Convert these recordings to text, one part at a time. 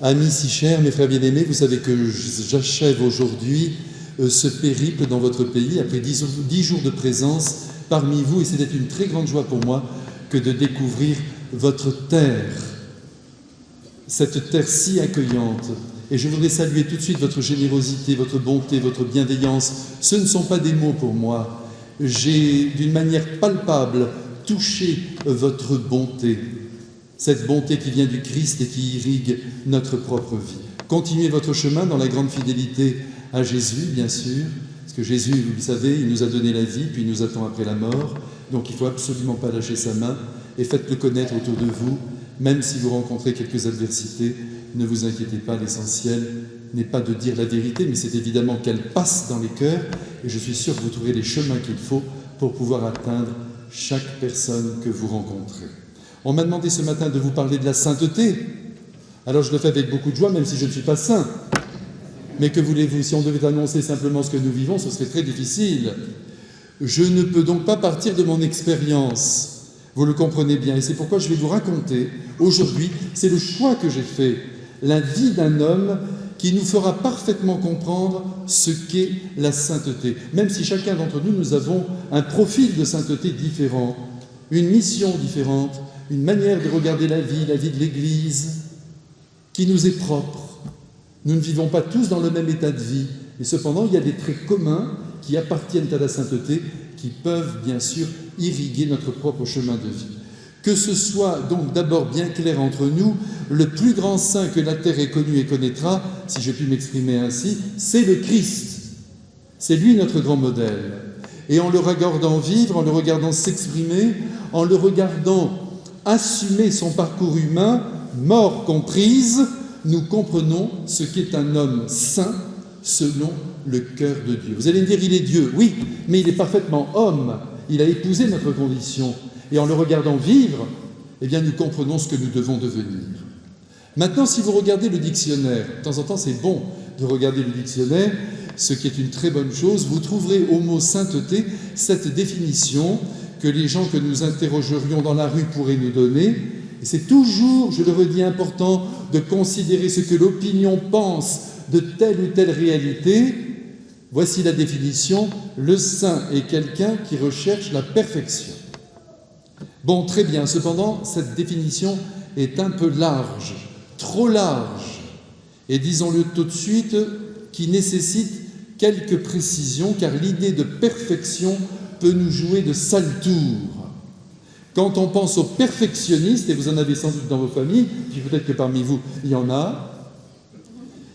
Amis si chers, mes frères bien-aimés, vous savez que j'achève aujourd'hui ce périple dans votre pays, après 10 jours de présence parmi vous, et c'était une très grande joie pour moi que de découvrir votre terre, cette terre si accueillante. Et je voudrais saluer tout de suite votre générosité, votre bonté, votre bienveillance. Ce ne sont pas des mots pour moi. J'ai, d'une manière palpable, touché votre bonté. Cette bonté qui vient du Christ et qui irrigue notre propre vie. Continuez votre chemin dans la grande fidélité à Jésus, bien sûr, parce que Jésus, vous le savez, il nous a donné la vie, puis il nous attend après la mort, donc il ne faut absolument pas lâcher sa main, et faites-le connaître autour de vous, même si vous rencontrez quelques adversités, ne vous inquiétez pas, l'essentiel n'est pas de dire la vérité, mais c'est évidemment qu'elle passe dans les cœurs, et je suis sûr que vous trouverez les chemins qu'il faut pour pouvoir atteindre chaque personne que vous rencontrez. On m'a demandé ce matin de vous parler de la sainteté. Alors je le fais avec beaucoup de joie, même si je ne suis pas saint. Mais que voulez-vous, si on devait annoncer simplement ce que nous vivons, ce serait très difficile. Je ne peux donc pas partir de mon expérience. Vous le comprenez bien, et c'est pourquoi je vais vous raconter, aujourd'hui, c'est le choix que j'ai fait, la vie d'un homme qui nous fera parfaitement comprendre ce qu'est la sainteté. Même si chacun d'entre nous, nous avons un profil de sainteté différent, une mission différente, une manière de regarder la vie de l'Église, qui nous est propre. Nous ne vivons pas tous dans le même état de vie, et cependant il y a des traits communs qui appartiennent à la sainteté, qui peuvent bien sûr irriguer notre propre chemin de vie. Que ce soit donc d'abord bien clair entre nous, le plus grand saint que la terre ait connu et connaîtra, si je puis m'exprimer ainsi, c'est le Christ. C'est lui notre grand modèle. Et en le regardant vivre, en le regardant s'exprimer, en le regardant assumer son parcours humain, mort comprise, nous comprenons ce qu'est un homme saint selon le cœur de Dieu. Vous allez me dire, il est Dieu. Oui, mais il est parfaitement homme. Il a épousé notre condition. Et en le regardant vivre, eh bien, nous comprenons ce que nous devons devenir. Maintenant, si vous regardez le dictionnaire, de temps en temps, c'est bon de regarder le dictionnaire, ce qui est une très bonne chose, vous trouverez au mot sainteté cette définition que les gens que nous interrogerions dans la rue pourraient nous donner. Et c'est toujours, je le redis, important de considérer ce que l'opinion pense de telle ou telle réalité. Voici la définition. Le saint est quelqu'un qui recherche la perfection. Bon, très bien. Cependant, cette définition est un peu large, trop large, et disons-le tout de suite, qui nécessite quelques précisions, car l'idée de perfection peut nous jouer de sales tours. Quand on pense aux perfectionnistes, et vous en avez sans doute dans vos familles, puis peut-être que parmi vous, il y en a,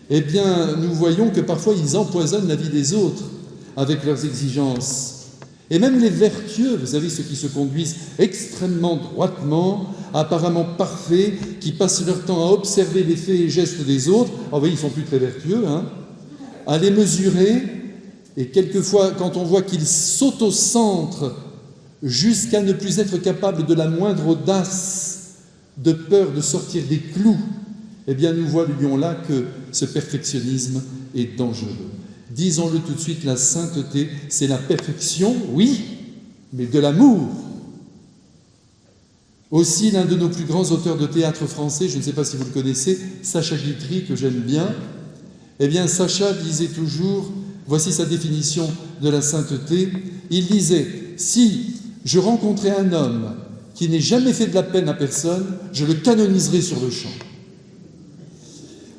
eh bien, nous voyons que parfois ils empoisonnent la vie des autres avec leurs exigences. Et même les vertueux, vous savez, ceux qui se conduisent extrêmement droitement, apparemment parfaits, qui passent leur temps à observer les faits et gestes des autres, vous voyez, ils ne sont plus très vertueux, à les mesurer, et quelquefois, quand on voit qu'ils s'autocentrent jusqu'à ne plus être capables de la moindre audace, de peur de sortir des clous, eh bien, nous voyons là que ce perfectionnisme est dangereux. Disons-le tout de suite, la sainteté, c'est la perfection, oui, mais de l'amour. Aussi, l'un de nos plus grands auteurs de théâtre français, je ne sais pas si vous le connaissez, Sacha Guitry, que j'aime bien, eh bien, Sacha disait toujours, voici sa définition de la sainteté, il disait, si je rencontrais un homme qui n'ait jamais fait de la peine à personne, je le canoniserais sur le champ.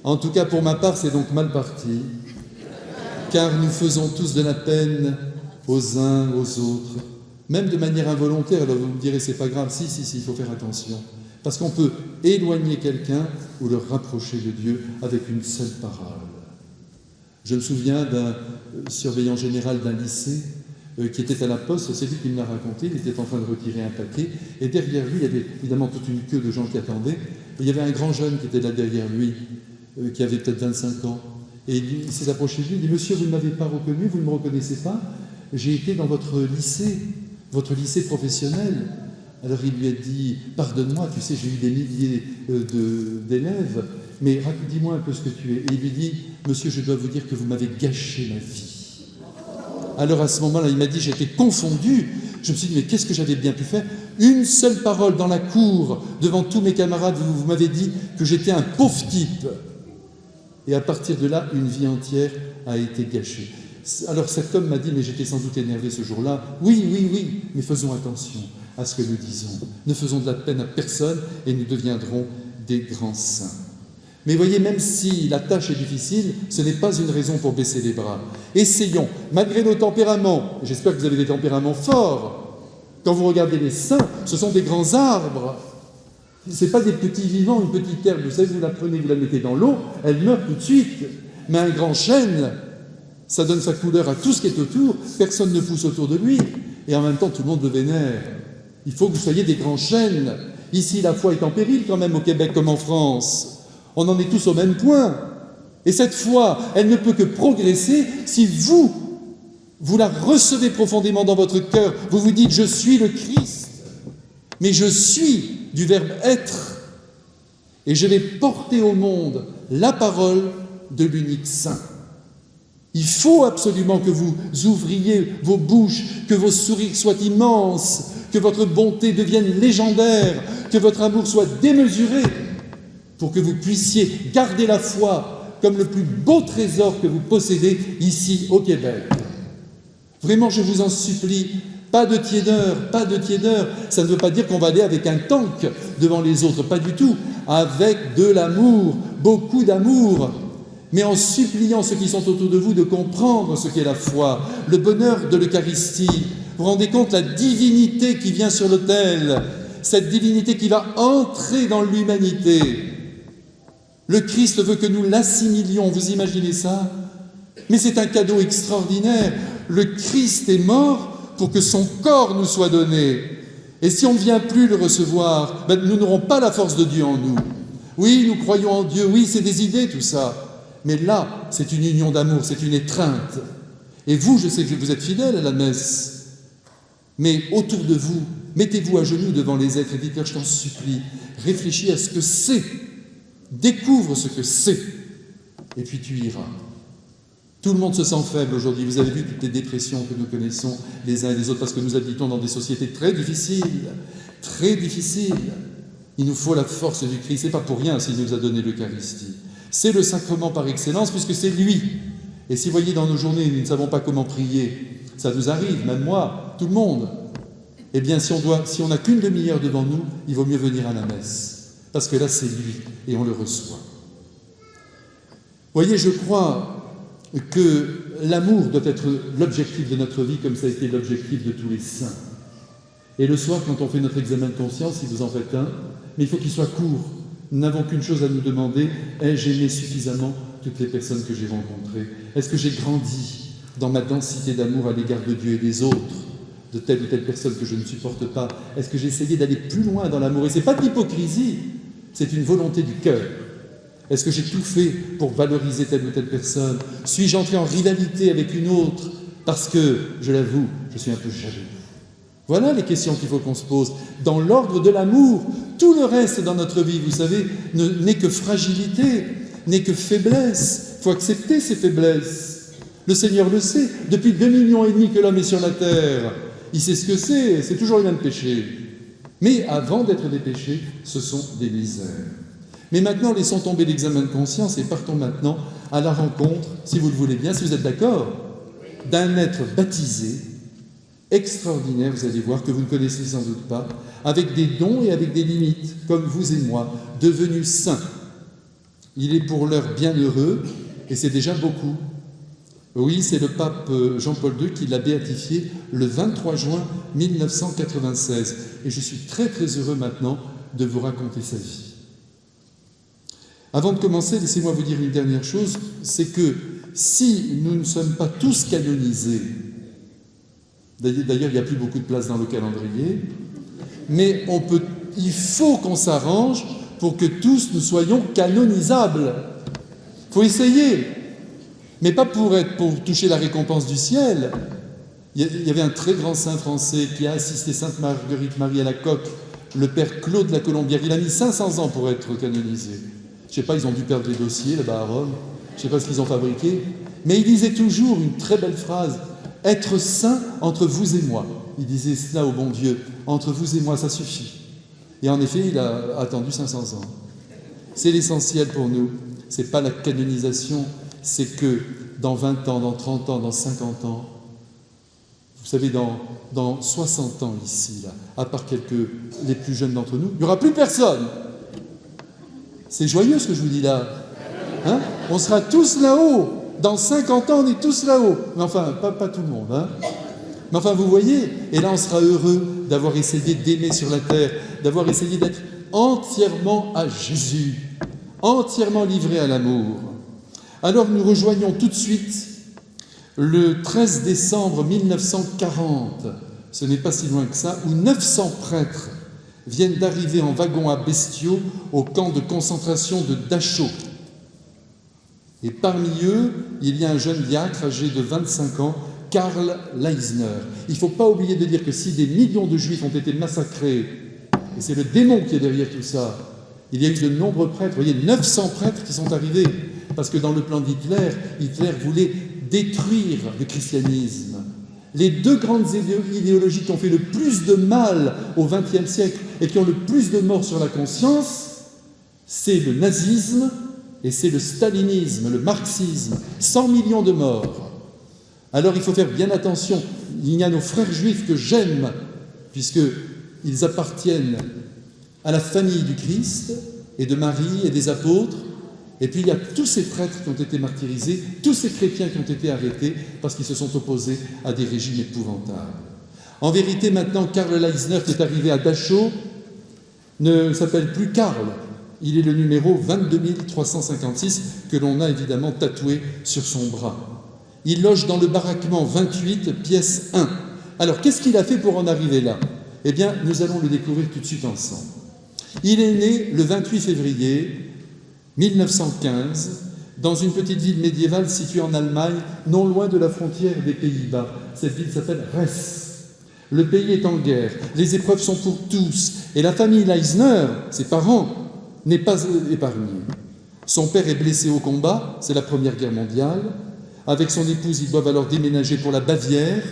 En tout cas, pour ma part, c'est donc mal parti, car nous faisons tous de la peine aux uns, aux autres, même de manière involontaire. Alors vous me direz, c'est pas grave, si, il faut faire attention, parce qu'on peut éloigner quelqu'un ou le rapprocher de Dieu avec une seule parole. Je me souviens d'un surveillant général d'un lycée qui était à la poste, c'est lui qui me l'a raconté, il était en train de retirer un paquet, et derrière lui, il y avait évidemment toute une queue de gens qui attendaient, et il y avait un grand jeune qui était là derrière lui, qui avait peut-être 25 ans, et il s'est approché de lui, il dit « Monsieur, vous ne m'avez pas reconnu, vous ne me reconnaissez pas, j'ai été dans votre lycée professionnel. » Alors il lui a dit « Pardonne-moi, tu sais, j'ai eu des milliers d'élèves, mais dis-moi un peu ce que tu es. » Et il lui dit « Monsieur, je dois vous dire que vous m'avez gâché ma vie. » Alors à ce moment-là, il m'a dit, j'étais confondu. Je me suis dit, mais qu'est-ce que j'avais bien pu faire? Une seule parole dans la cour, devant tous mes camarades, vous m'avez dit que j'étais un pauvre type. Et à partir de là, une vie entière a été gâchée. Alors cet homme m'a dit, mais j'étais sans doute énervé ce jour-là. Oui, mais faisons attention à ce que nous disons. Ne faisons de la peine à personne et nous deviendrons des grands saints. Mais voyez, même si la tâche est difficile, ce n'est pas une raison pour baisser les bras. Essayons, malgré nos tempéraments, j'espère que vous avez des tempéraments forts. Quand vous regardez les saints, ce sont des grands arbres. Ce n'est pas des petits vivants, une petite herbe, vous savez, vous la prenez, vous la mettez dans l'eau, elle meurt tout de suite. Mais un grand chêne, ça donne sa couleur à tout ce qui est autour, personne ne pousse autour de lui, et en même temps tout le monde le vénère. Il faut que vous soyez des grands chênes. Ici, la foi est en péril quand même au Québec comme en France. On en est tous au même point. Et cette foi, elle ne peut que progresser si vous la recevez profondément dans votre cœur. Vous vous dites, je suis le Christ, mais je suis du verbe être, et je vais porter au monde la parole de l'unique Saint. Il faut absolument que vous ouvriez vos bouches, que vos sourires soient immenses, que votre bonté devienne légendaire, que votre amour soit démesuré, pour que vous puissiez garder la foi comme le plus beau trésor que vous possédez ici au Québec. Vraiment, je vous en supplie, pas de tiédeur, pas de tiédeur. Ça ne veut pas dire qu'on va aller avec un tank devant les autres, pas du tout. Avec de l'amour, beaucoup d'amour, mais en suppliant ceux qui sont autour de vous de comprendre ce qu'est la foi, le bonheur de l'Eucharistie. Vous vous rendez compte la divinité qui vient sur l'autel, cette divinité qui va entrer dans l'humanité. Le Christ veut que nous l'assimilions, vous imaginez ça? Mais c'est un cadeau extraordinaire. Le Christ est mort pour que son corps nous soit donné. Et si on ne vient plus le recevoir, nous n'aurons pas la force de Dieu en nous. Oui, nous croyons en Dieu, oui, c'est des idées tout ça. Mais là, c'est une union d'amour, c'est une étreinte. Et vous, je sais que vous êtes fidèles à la messe, mais autour de vous, mettez-vous à genoux devant les êtres et dites-leur, je t'en supplie, réfléchis à ce que c'est, découvre ce que c'est, et puis tu iras. Tout le monde se sent faible aujourd'hui. Vous avez vu toutes les dépressions que nous connaissons les uns et les autres, parce que nous habitons dans des sociétés très difficiles, très difficiles. Il nous faut la force du Christ. C'est pas pour rien s'il nous a donné l'Eucharistie. C'est le sacrement par excellence, puisque c'est lui. Et si vous voyez dans nos journées, nous ne savons pas comment prier, ça nous arrive, même moi, tout le monde. Eh bien, si on n'a qu'une demi-heure devant nous, il vaut mieux venir à la messe, parce que là, c'est lui, et on le reçoit. Vous voyez, je crois que l'amour doit être l'objectif de notre vie, comme ça a été l'objectif de tous les saints. Et le soir, quand on fait notre examen de conscience, si vous en faites un, mais il faut qu'il soit court. Nous n'avons qu'une chose à nous demander, ai-je aimé suffisamment toutes les personnes que j'ai rencontrées? Est-ce que j'ai grandi dans ma densité d'amour à l'égard de Dieu et des autres, de telle ou telle personne que je ne supporte pas? Est-ce que j'ai essayé d'aller plus loin dans l'amour? Et ce n'est pas de l'hypocrisie, c'est une volonté du cœur. Est-ce que j'ai tout fait pour valoriser telle ou telle personne? Suis-je entré en rivalité avec une autre parce que, je l'avoue, je suis un peu jaloux? Voilà les questions qu'il faut qu'on se pose. Dans l'ordre de l'amour, tout le reste dans notre vie, vous savez, n'est que fragilité, n'est que faiblesse. Il faut accepter ces faiblesses. Le Seigneur le sait. Depuis 2,5 millions que l'homme est sur la terre, il sait ce que c'est toujours le même péché. Mais avant d'être des péchés, ce sont des misères. Mais maintenant, laissons tomber l'examen de conscience et partons maintenant à la rencontre, si vous le voulez bien, si vous êtes d'accord, d'un être baptisé, extraordinaire, vous allez voir, que vous ne connaissez sans doute pas, avec des dons et avec des limites, comme vous et moi, devenus saints. Il est pour l'heure bienheureux, et c'est déjà beaucoup. Oui, c'est le pape Jean-Paul II qui l'a béatifié le 23 juin 1996. Et je suis très très heureux maintenant de vous raconter sa vie. Avant de commencer, laissez-moi vous dire une dernière chose, c'est que si nous ne sommes pas tous canonisés, d'ailleurs il n'y a plus beaucoup de place dans le calendrier, mais il faut qu'on s'arrange pour que tous nous soyons canonisables. Il faut essayer, mais pas pour toucher la récompense du ciel. Il y avait un très grand saint français qui a assisté Sainte Marguerite Marie à la Coque, le père Claude la Colombière. Il a mis 500 ans pour être canonisé. Je ne sais pas, ils ont dû perdre les dossiers là-bas à Rome. Je ne sais pas ce qu'ils ont fabriqué. Mais il disait toujours une très belle phrase. « Être saint entre vous et moi ». Il disait cela au bon Dieu. « Entre vous et moi, ça suffit ». Et en effet, il a attendu 500 ans. C'est l'essentiel pour nous. ce n'est pas la canonisation, c'est que dans 20 ans, dans 30 ans, dans 50 ans, vous savez, dans 60 ans ici, là, à part les plus jeunes d'entre nous, il n'y aura plus personne. C'est joyeux ce que je vous dis là. Hein? On sera tous là-haut. Dans 50 ans, on est tous là-haut. Mais enfin, pas tout le monde. Hein? Mais enfin, vous voyez, et là, on sera heureux d'avoir essayé d'aimer sur la terre, d'avoir essayé d'être entièrement à Jésus, entièrement livré à l'amour. Alors, nous rejoignons tout de suite le 13 décembre 1940, ce n'est pas si loin que ça, où 900 prêtres viennent d'arriver en wagon à bestiaux au camp de concentration de Dachau. Et parmi eux, il y a un jeune diacre âgé de 25 ans, Karl Leisner. Il ne faut pas oublier de dire que si des millions de Juifs ont été massacrés, et c'est le démon qui est derrière tout ça, il y a eu de nombreux prêtres, vous voyez, 900 prêtres qui sont arrivés, parce que dans le plan d'Hitler, Hitler voulait détruire le christianisme. Les deux grandes idéologies qui ont fait le plus de mal au XXe siècle et qui ont le plus de morts sur la conscience, c'est le nazisme et c'est le stalinisme, le marxisme. 100 millions de morts. Alors il faut faire bien attention. Il y a nos frères juifs que j'aime, puisqu'ils appartiennent à la famille du Christ et de Marie et des apôtres. Et puis il y a tous ces prêtres qui ont été martyrisés, tous ces chrétiens qui ont été arrêtés parce qu'ils se sont opposés à des régimes épouvantables. En vérité, maintenant, Karl Leisner, qui est arrivé à Dachau, ne s'appelle plus Karl. Il est le numéro 22356 que l'on a évidemment tatoué sur son bras. Il loge dans le baraquement 28, pièce 1. Alors, qu'est-ce qu'il a fait pour en arriver là? Eh bien, nous allons le découvrir tout de suite ensemble. Il est né le 28 février 1915, dans une petite ville médiévale située en Allemagne, non loin de la frontière des Pays-Bas. Cette ville s'appelle Ress. Le pays est en guerre, les épreuves sont pour tous, et la famille Leisner, ses parents, n'est pas épargnée. Son père est blessé au combat, c'est la Première Guerre mondiale. Avec son épouse, ils doivent alors déménager pour la Bavière,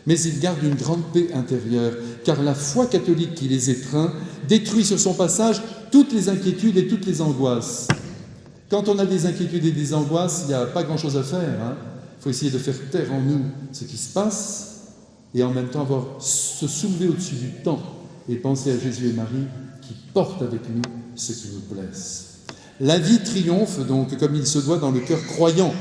mais ils gardent une grande paix intérieure, car la foi catholique qui les étreint détruit sur son passage toutes les inquiétudes et toutes les angoisses. Quand on a des inquiétudes et des angoisses, il n'y a pas grand-chose à faire. Il faut essayer de faire taire en nous ce qui se passe et en même temps se soulever au-dessus du temps et penser à Jésus et Marie qui portent avec nous ce qui nous blesse. La vie triomphe donc comme il se doit dans le cœur croyant.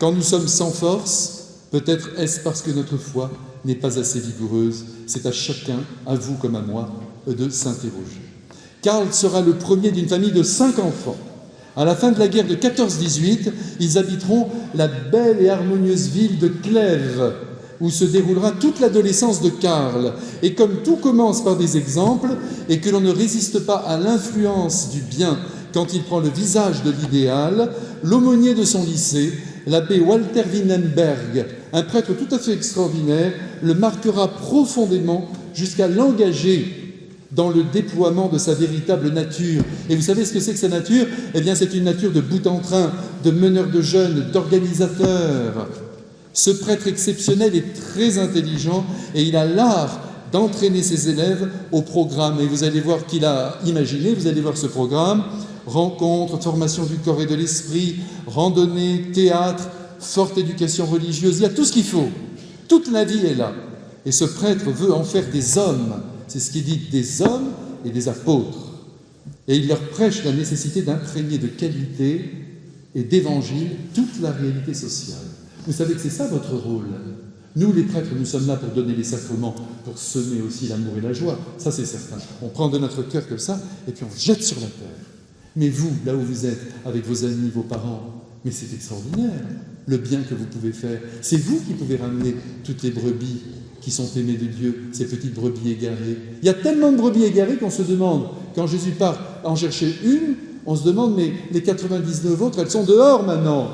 Quand nous sommes sans force, peut-être est-ce parce que notre foi n'est pas assez vigoureuse. C'est à chacun, à vous comme à moi, de s'interroger. Karl sera le premier d'une famille de 5 enfants. À la fin de la guerre de 14-18, ils habiteront la belle et harmonieuse ville de Clèves, où se déroulera toute l'adolescence de Karl. Et comme tout commence par des exemples, et que l'on ne résiste pas à l'influence du bien quand il prend le visage de l'idéal, l'aumônier de son lycée, l'abbé Walter Winenberg, un prêtre tout à fait extraordinaire, le marquera profondément jusqu'à l'engager dans le déploiement de sa véritable nature. Et vous savez ce que c'est que sa nature? Eh bien, c'est une nature de bout en train, de meneur de jeunes, d'organisateur. Ce prêtre exceptionnel est très intelligent et il a l'art d'entraîner ses élèves au programme. Et vous allez voir qu'il a imaginé, vous allez voir ce programme, rencontres, formation du corps et de l'esprit, randonnée, théâtre, forte éducation religieuse, il y a tout ce qu'il faut. Toute la vie est là. Et ce prêtre veut en faire des hommes. C'est ce qu'il dit, des hommes et des apôtres. Et il leur prêche la nécessité d'imprégner de qualité et d'évangile toute la réalité sociale. Vous savez que c'est ça votre rôle. Nous, les prêtres, nous sommes là pour donner les sacrements, pour semer aussi l'amour et la joie. Ça, c'est certain. On prend de notre cœur comme ça, et puis on jette sur la terre. Mais vous, là où vous êtes, avec vos amis, vos parents, mais c'est extraordinaire, le bien que vous pouvez faire. C'est vous qui pouvez ramener toutes les brebis qui sont aimées de Dieu, ces petites brebis égarées. Il y a tellement de brebis égarées qu'on se demande, quand Jésus part en chercher une, on se demande, mais les 99 autres, elles sont dehors maintenant.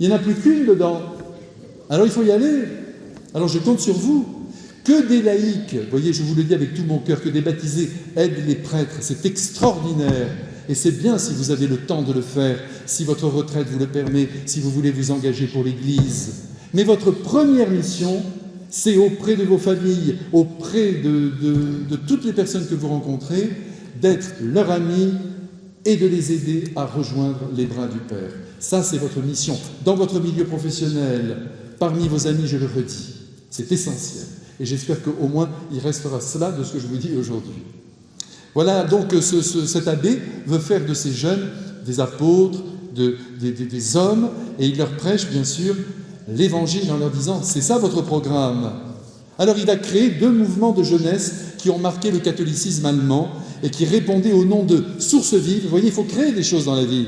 Il n'y en a plus qu'une dedans. Alors il faut y aller. Alors je compte sur vous. Que des laïcs, vous voyez, je vous le dis avec tout mon cœur, que des baptisés aident les prêtres, c'est extraordinaire. Et c'est bien si vous avez le temps de le faire, si votre retraite vous le permet, si vous voulez vous engager pour l'Église. Mais votre première mission, c'est auprès de vos familles, auprès de toutes les personnes que vous rencontrez, d'être leur ami et de les aider à rejoindre les bras du Père. Ça, c'est votre mission. Dans votre milieu professionnel, parmi vos amis, je le redis, c'est essentiel. Et j'espère qu'au moins, il restera cela de ce que je vous dis aujourd'hui. Voilà, donc cet abbé veut faire de ces jeunes des apôtres, des hommes, et il leur prêche, bien sûr, l'Évangile en leur disant « c'est ça votre programme ». Alors il a créé 2 mouvements de jeunesse qui ont marqué le catholicisme allemand et qui répondaient au nom de sources vives. Vous voyez, il faut créer des choses dans la vie.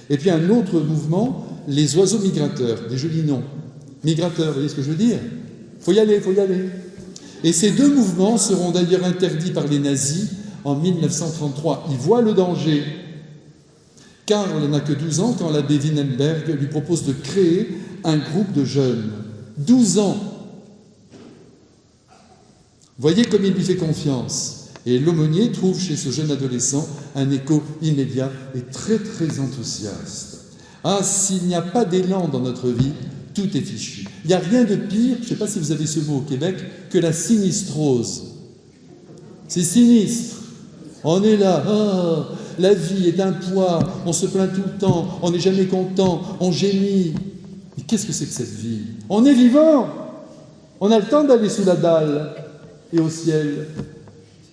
Et puis un autre mouvement, les oiseaux migrateurs, des jolis noms. Migrateurs, vous voyez ce que je veux dire ? Faut y aller, faut y aller. Et ces 2 mouvements seront d'ailleurs interdits par les nazis en 1933. Ils voient le danger. Karl n'a que 12 ans quand l'abbé Wittenberg lui propose de créer un groupe de jeunes. 12 ans. Voyez comme il lui fait confiance. Et l'aumônier trouve chez ce jeune adolescent un écho immédiat et très très enthousiaste. Ah, s'il n'y a pas d'élan dans notre vie, tout est fichu. Il n'y a rien de pire, je ne sais pas si vous avez ce mot au Québec, que la sinistrose. C'est sinistre. On est là, oh, la vie est un poids, on se plaint tout le temps, on n'est jamais content, on gémit. Mais qu'est-ce que c'est que cette vie ? On est vivant. On a le temps d'aller sous la dalle et au ciel.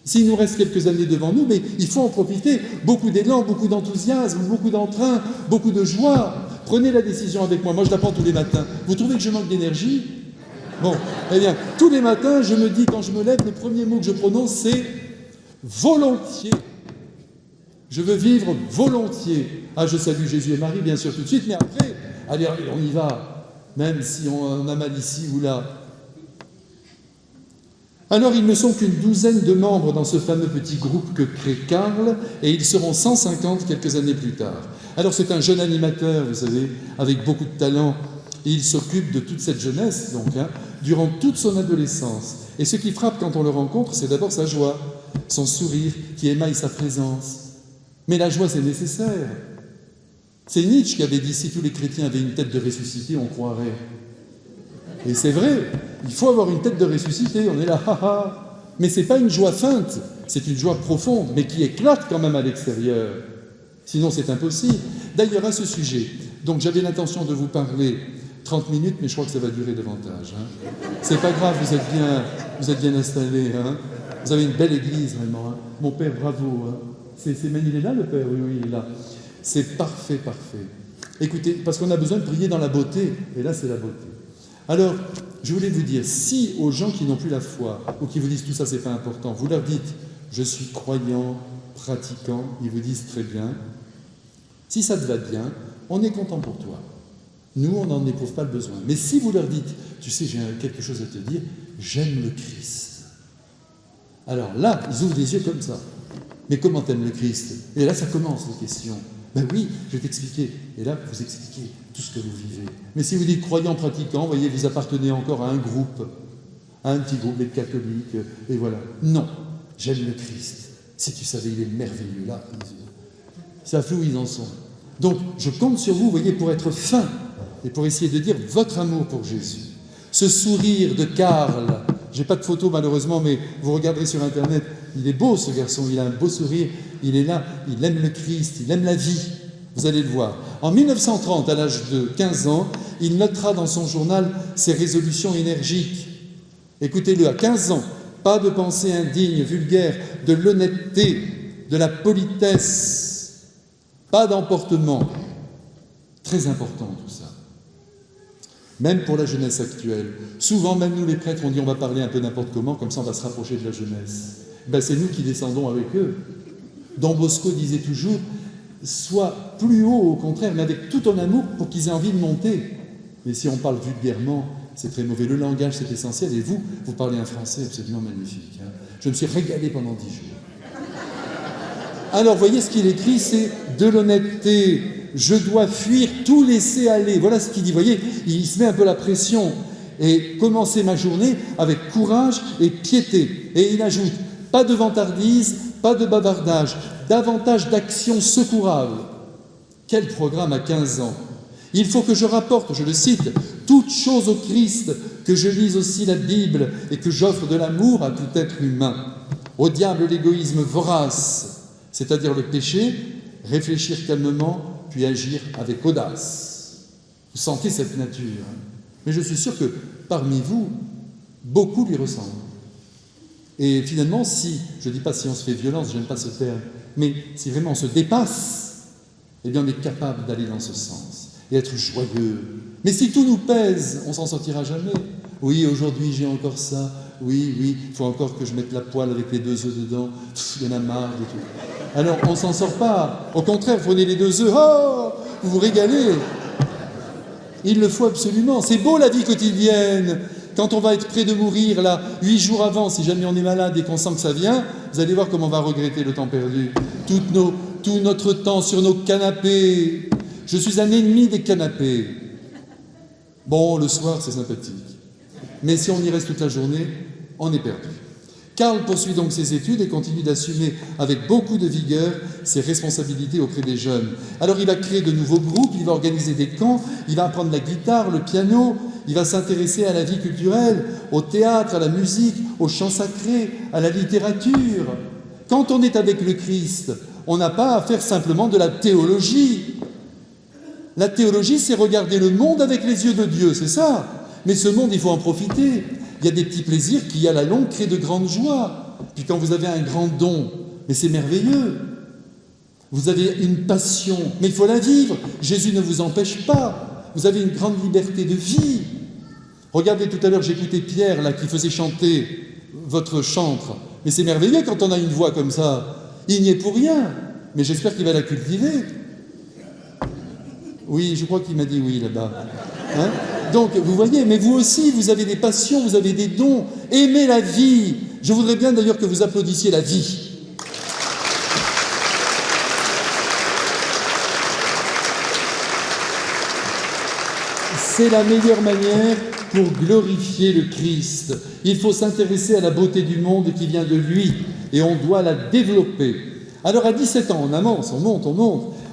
S'il nous reste quelques années devant nous, mais il faut en profiter. Beaucoup d'élan, beaucoup d'enthousiasme, beaucoup d'entrain, beaucoup de joie. Prenez la décision avec moi. Moi, je la prends tous les matins. Vous trouvez que je manque d'énergie ? Bon, eh bien, tous les matins, je me dis, quand je me lève, le premier mot que je prononce, c'est volontiers. Je veux vivre volontiers. Ah, je salue Jésus et Marie, bien sûr, tout de suite, mais après, allez, on y va, même si on a mal ici ou là. Alors, ils ne sont qu'une douzaine de membres dans ce fameux petit groupe que crée Karl, et ils seront 150 quelques années plus tard. Alors, c'est un jeune animateur, vous savez, avec beaucoup de talent, et il s'occupe de toute cette jeunesse, donc, durant toute son adolescence. Et ce qui frappe quand on le rencontre, c'est d'abord sa joie, son sourire qui émaille sa présence. Mais la joie, c'est nécessaire. C'est Nietzsche qui avait dit « si tous les chrétiens avaient une tête de ressuscité, on croirait ». Et c'est vrai, il faut avoir une tête de ressuscité, on est là, haha. Mais ce n'est pas une joie feinte, c'est une joie profonde, mais qui éclate quand même à l'extérieur. Sinon, c'est impossible. D'ailleurs, à ce sujet, donc j'avais l'intention de vous parler 30 minutes, mais je crois que ça va durer davantage. C'est pas grave, vous êtes bien installés. Vous avez une belle église, vraiment. Mon père, bravo. C'est il est là, le père ? Oui, il est là. C'est parfait, parfait. Écoutez, parce qu'on a besoin de prier dans la beauté, et là, c'est la beauté. Alors, je voulais vous dire, si aux gens qui n'ont plus la foi, ou qui vous disent tout ça, c'est pas important, vous leur dites, je suis croyant, pratiquant, ils vous disent très bien, si ça te va bien, on est content pour toi. Nous, on n'en éprouve pas le besoin. Mais si vous leur dites, tu sais, j'ai quelque chose à te dire, j'aime le Christ. Alors là, ils ouvrent les yeux comme ça. Mais comment t'aimes le Christ ? Et là, ça commence, les questions. Ben oui, je vais t'expliquer. Et là, vous expliquez tout ce que vous vivez. Mais si vous dites croyant, pratiquant, vous voyez, vous appartenez encore à un groupe, à un petit groupe, les catholiques, et voilà. Non, j'aime le Christ. Si tu savais, il est merveilleux, là. Ça fait où ils en sont. Donc, je compte sur vous, vous voyez, pour être fin, et pour essayer de dire votre amour pour Jésus. Ce sourire de Karl, j'ai pas de photo malheureusement, mais vous regarderez sur Internet, il est beau ce garçon, il a un beau sourire, il est là, il aime le Christ, il aime la vie, vous allez le voir. En 1930, à l'âge de 15 ans, il notera dans son journal ses résolutions énergiques. Écoutez-le, à 15 ans, pas de pensée indigne, vulgaire, de l'honnêteté, de la politesse, pas d'emportement. Très important tout ça. Même pour la jeunesse actuelle. Souvent, même nous les prêtres, on dit on va parler un peu n'importe comment, comme ça on va se rapprocher de la jeunesse. Ben, c'est nous qui descendons avec eux. Don Bosco disait toujours, sois plus haut au contraire, mais avec tout ton amour pour qu'ils aient envie de monter. Mais si on parle vulgairement, c'est très mauvais. Le langage, c'est essentiel. Et vous, vous parlez un français absolument magnifique. Je me suis régalé pendant 10 jours. Alors, voyez ce qu'il écrit, c'est de l'honnêteté. Je dois fuir, tout laisser aller. Voilà ce qu'il dit. Vous voyez, il se met un peu la pression. Et commencer ma journée avec courage et piété. Et il ajoute, pas de vantardise, pas de bavardage, davantage d'actions secourables. Quel programme à 15 ans. Il faut que je rapporte, je le cite, toute chose au Christ, que je lise aussi la Bible et que j'offre de l'amour à tout être humain. Au diable l'égoïsme vorace, c'est-à-dire le péché, réfléchir calmement, puis agir avec audace. Vous sentez cette nature. Mais je suis sûr que parmi vous, beaucoup lui ressemblent. Et finalement, si, je ne dis pas si on se fait violence, je n'aime pas ce terme, mais si vraiment on se dépasse, eh bien on est capable d'aller dans ce sens et être joyeux. Mais si tout nous pèse, on s'en sortira jamais. Oui, aujourd'hui j'ai encore ça. Oui, il faut encore que je mette la poêle avec les 2 œufs dedans. Il y en a marre de tout. Alors, on ne s'en sort pas. Au contraire, prenez les 2 œufs. Oh, vous vous régalez. Il le faut absolument. C'est beau la vie quotidienne. Quand on va être près de mourir, là, 8 jours avant, si jamais on est malade et qu'on sent que ça vient, vous allez voir comment on va regretter le temps perdu. Tout notre temps sur nos canapés. Je suis un ennemi des canapés. Bon, le soir, c'est sympathique. Mais si on y reste toute la journée, on est perdu. Karl poursuit donc ses études et continue d'assumer avec beaucoup de vigueur ses responsabilités auprès des jeunes. Alors il va créer de nouveaux groupes, il va organiser des camps, il va apprendre la guitare, le piano, il va s'intéresser à la vie culturelle, au théâtre, à la musique, au chant sacré, à la littérature. Quand on est avec le Christ, on n'a pas à faire simplement de la théologie. La théologie, c'est regarder le monde avec les yeux de Dieu, c'est ça. Mais ce monde, il faut en profiter. Il y a des petits plaisirs qui, à la longue, créent de grandes joies. Puis quand vous avez un grand don, mais c'est merveilleux. Vous avez une passion, mais il faut la vivre. Jésus ne vous empêche pas. Vous avez une grande liberté de vie. Regardez, tout à l'heure, j'écoutais Pierre, là, qui faisait chanter votre chantre. Mais c'est merveilleux quand on a une voix comme ça. Il n'y est pour rien. Mais j'espère qu'il va la cultiver. Oui, je crois qu'il m'a dit oui, là-bas. Hein ? Donc, vous voyez, mais vous aussi, vous avez des passions, vous avez des dons. Aimez la vie. Je voudrais bien d'ailleurs que vous applaudissiez la vie. C'est la meilleure manière pour glorifier le Christ. Il faut s'intéresser à la beauté du monde qui vient de lui et on doit la développer. Alors, à 17 ans, on avance, on monte.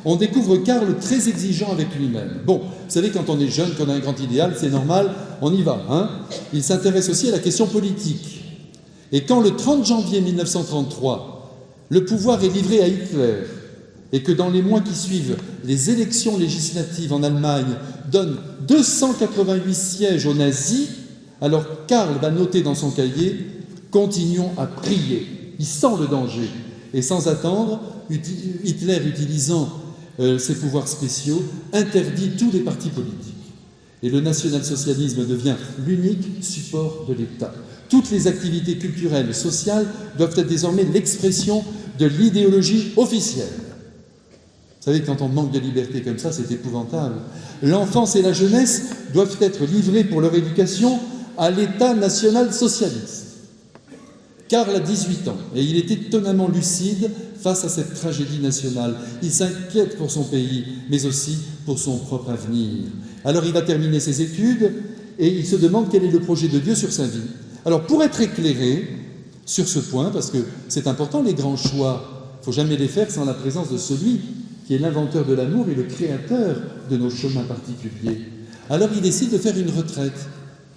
On découvre Karl très exigeant avec lui-même. Bon, vous savez, quand on est jeune, qu'on a un grand idéal, c'est normal, on y va. Hein. Il s'intéresse aussi à la question politique. Et quand le 30 janvier 1933, le pouvoir est livré à Hitler, et que dans les mois qui suivent, les élections législatives en Allemagne donnent 288 sièges aux nazis, alors Karl va noter dans son cahier « Continuons à prier ». Il sent le danger. Et sans attendre, Hitler, utilisant ses pouvoirs spéciaux, interdit tous les partis politiques. Et le national-socialisme devient l'unique support de l'État. Toutes les activités culturelles et sociales doivent être désormais l'expression de l'idéologie officielle. Vous savez, quand on manque de liberté comme ça, c'est épouvantable. L'enfance et la jeunesse doivent être livrées pour leur éducation à l'État national-socialiste. Karl a 18 ans et il est étonnamment lucide face à cette tragédie nationale. Il s'inquiète pour son pays, mais aussi pour son propre avenir. Alors il va terminer ses études et il se demande quel est le projet de Dieu sur sa vie. Alors pour être éclairé sur ce point, parce que c'est important les grands choix, il ne faut jamais les faire sans la présence de celui qui est l'inventeur de l'amour et le créateur de nos chemins particuliers. Alors il décide de faire une retraite.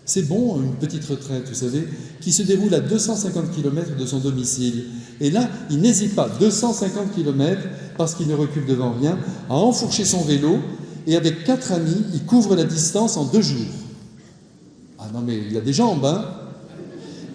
C'est bon, une petite retraite, vous savez, qui se déroule à 250 km de son domicile. Et là, il n'hésite pas, 250 km, parce qu'il ne recule devant rien, à enfourcher son vélo, et avec 4 amis, il couvre la distance en 2 jours. Ah non, mais il a des jambes, hein.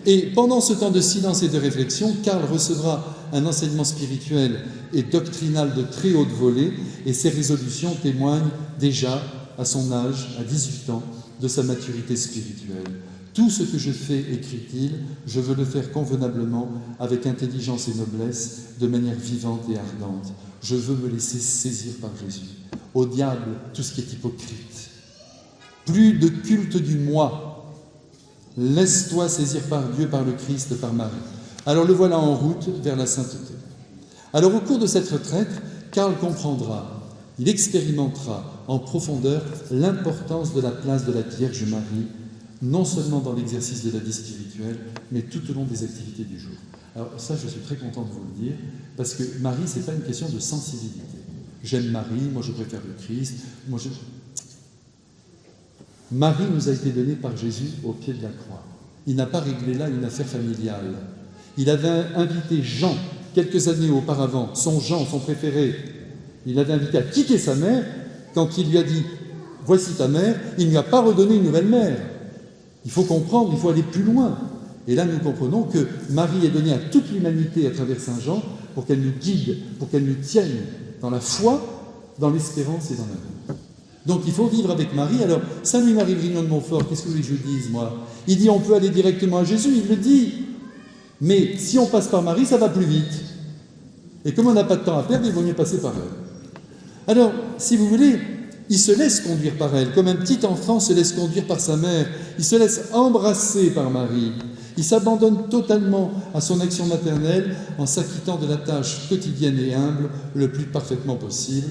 Et pendant ce temps de silence et de réflexion, Karl recevra un enseignement spirituel et doctrinal de très haute volée, et ses résolutions témoignent déjà, à son âge, à 18 ans, de sa maturité spirituelle. Tout ce que je fais, écrit-il, je veux le faire convenablement, avec intelligence et noblesse, de manière vivante et ardente. Je veux me laisser saisir par Jésus. Au diable, tout ce qui est hypocrite. Plus de culte du moi. Laisse-toi saisir par Dieu, par le Christ, par Marie. Alors le voilà en route vers la sainteté. Alors au cours de cette retraite, Karl comprendra, il expérimentera en profondeur l'importance de la place de la Vierge Marie, non seulement dans l'exercice de la vie spirituelle, mais tout au long des activités du jour. Alors ça, je suis très content de vous le dire, parce que Marie, ce n'est pas une question de sensibilité. J'aime Marie, moi je préfère le Christ. Marie nous a été donnée par Jésus au pied de la croix. Il n'a pas réglé là une affaire familiale. Il avait invité Jean, quelques années auparavant, son Jean, son préféré, Il l'avait invité à quitter sa mère. Quand il lui a dit « Voici ta mère », il ne lui a pas redonné une nouvelle mère. Il faut comprendre, il faut aller plus loin. Et là, nous comprenons que Marie est donnée à toute l'humanité à travers Saint Jean pour qu'elle nous guide, pour qu'elle nous tienne dans la foi, dans l'espérance et dans l'amour. Donc il faut vivre avec Marie. Alors, Saint Louis-Marie Grignon de Montfort, qu'est-ce que vous voulez que je dise, moi? Il dit on peut aller directement à Jésus, il le dit. Mais si on passe par Marie, ça va plus vite. Et comme on n'a pas de temps à perdre, il vaut mieux passer par elle. Alors, si vous voulez, il se laisse conduire par elle, comme un petit enfant se laisse conduire par sa mère. Il se laisse embrasser par Marie. Il s'abandonne totalement à son action maternelle en s'acquittant de la tâche quotidienne et humble le plus parfaitement possible,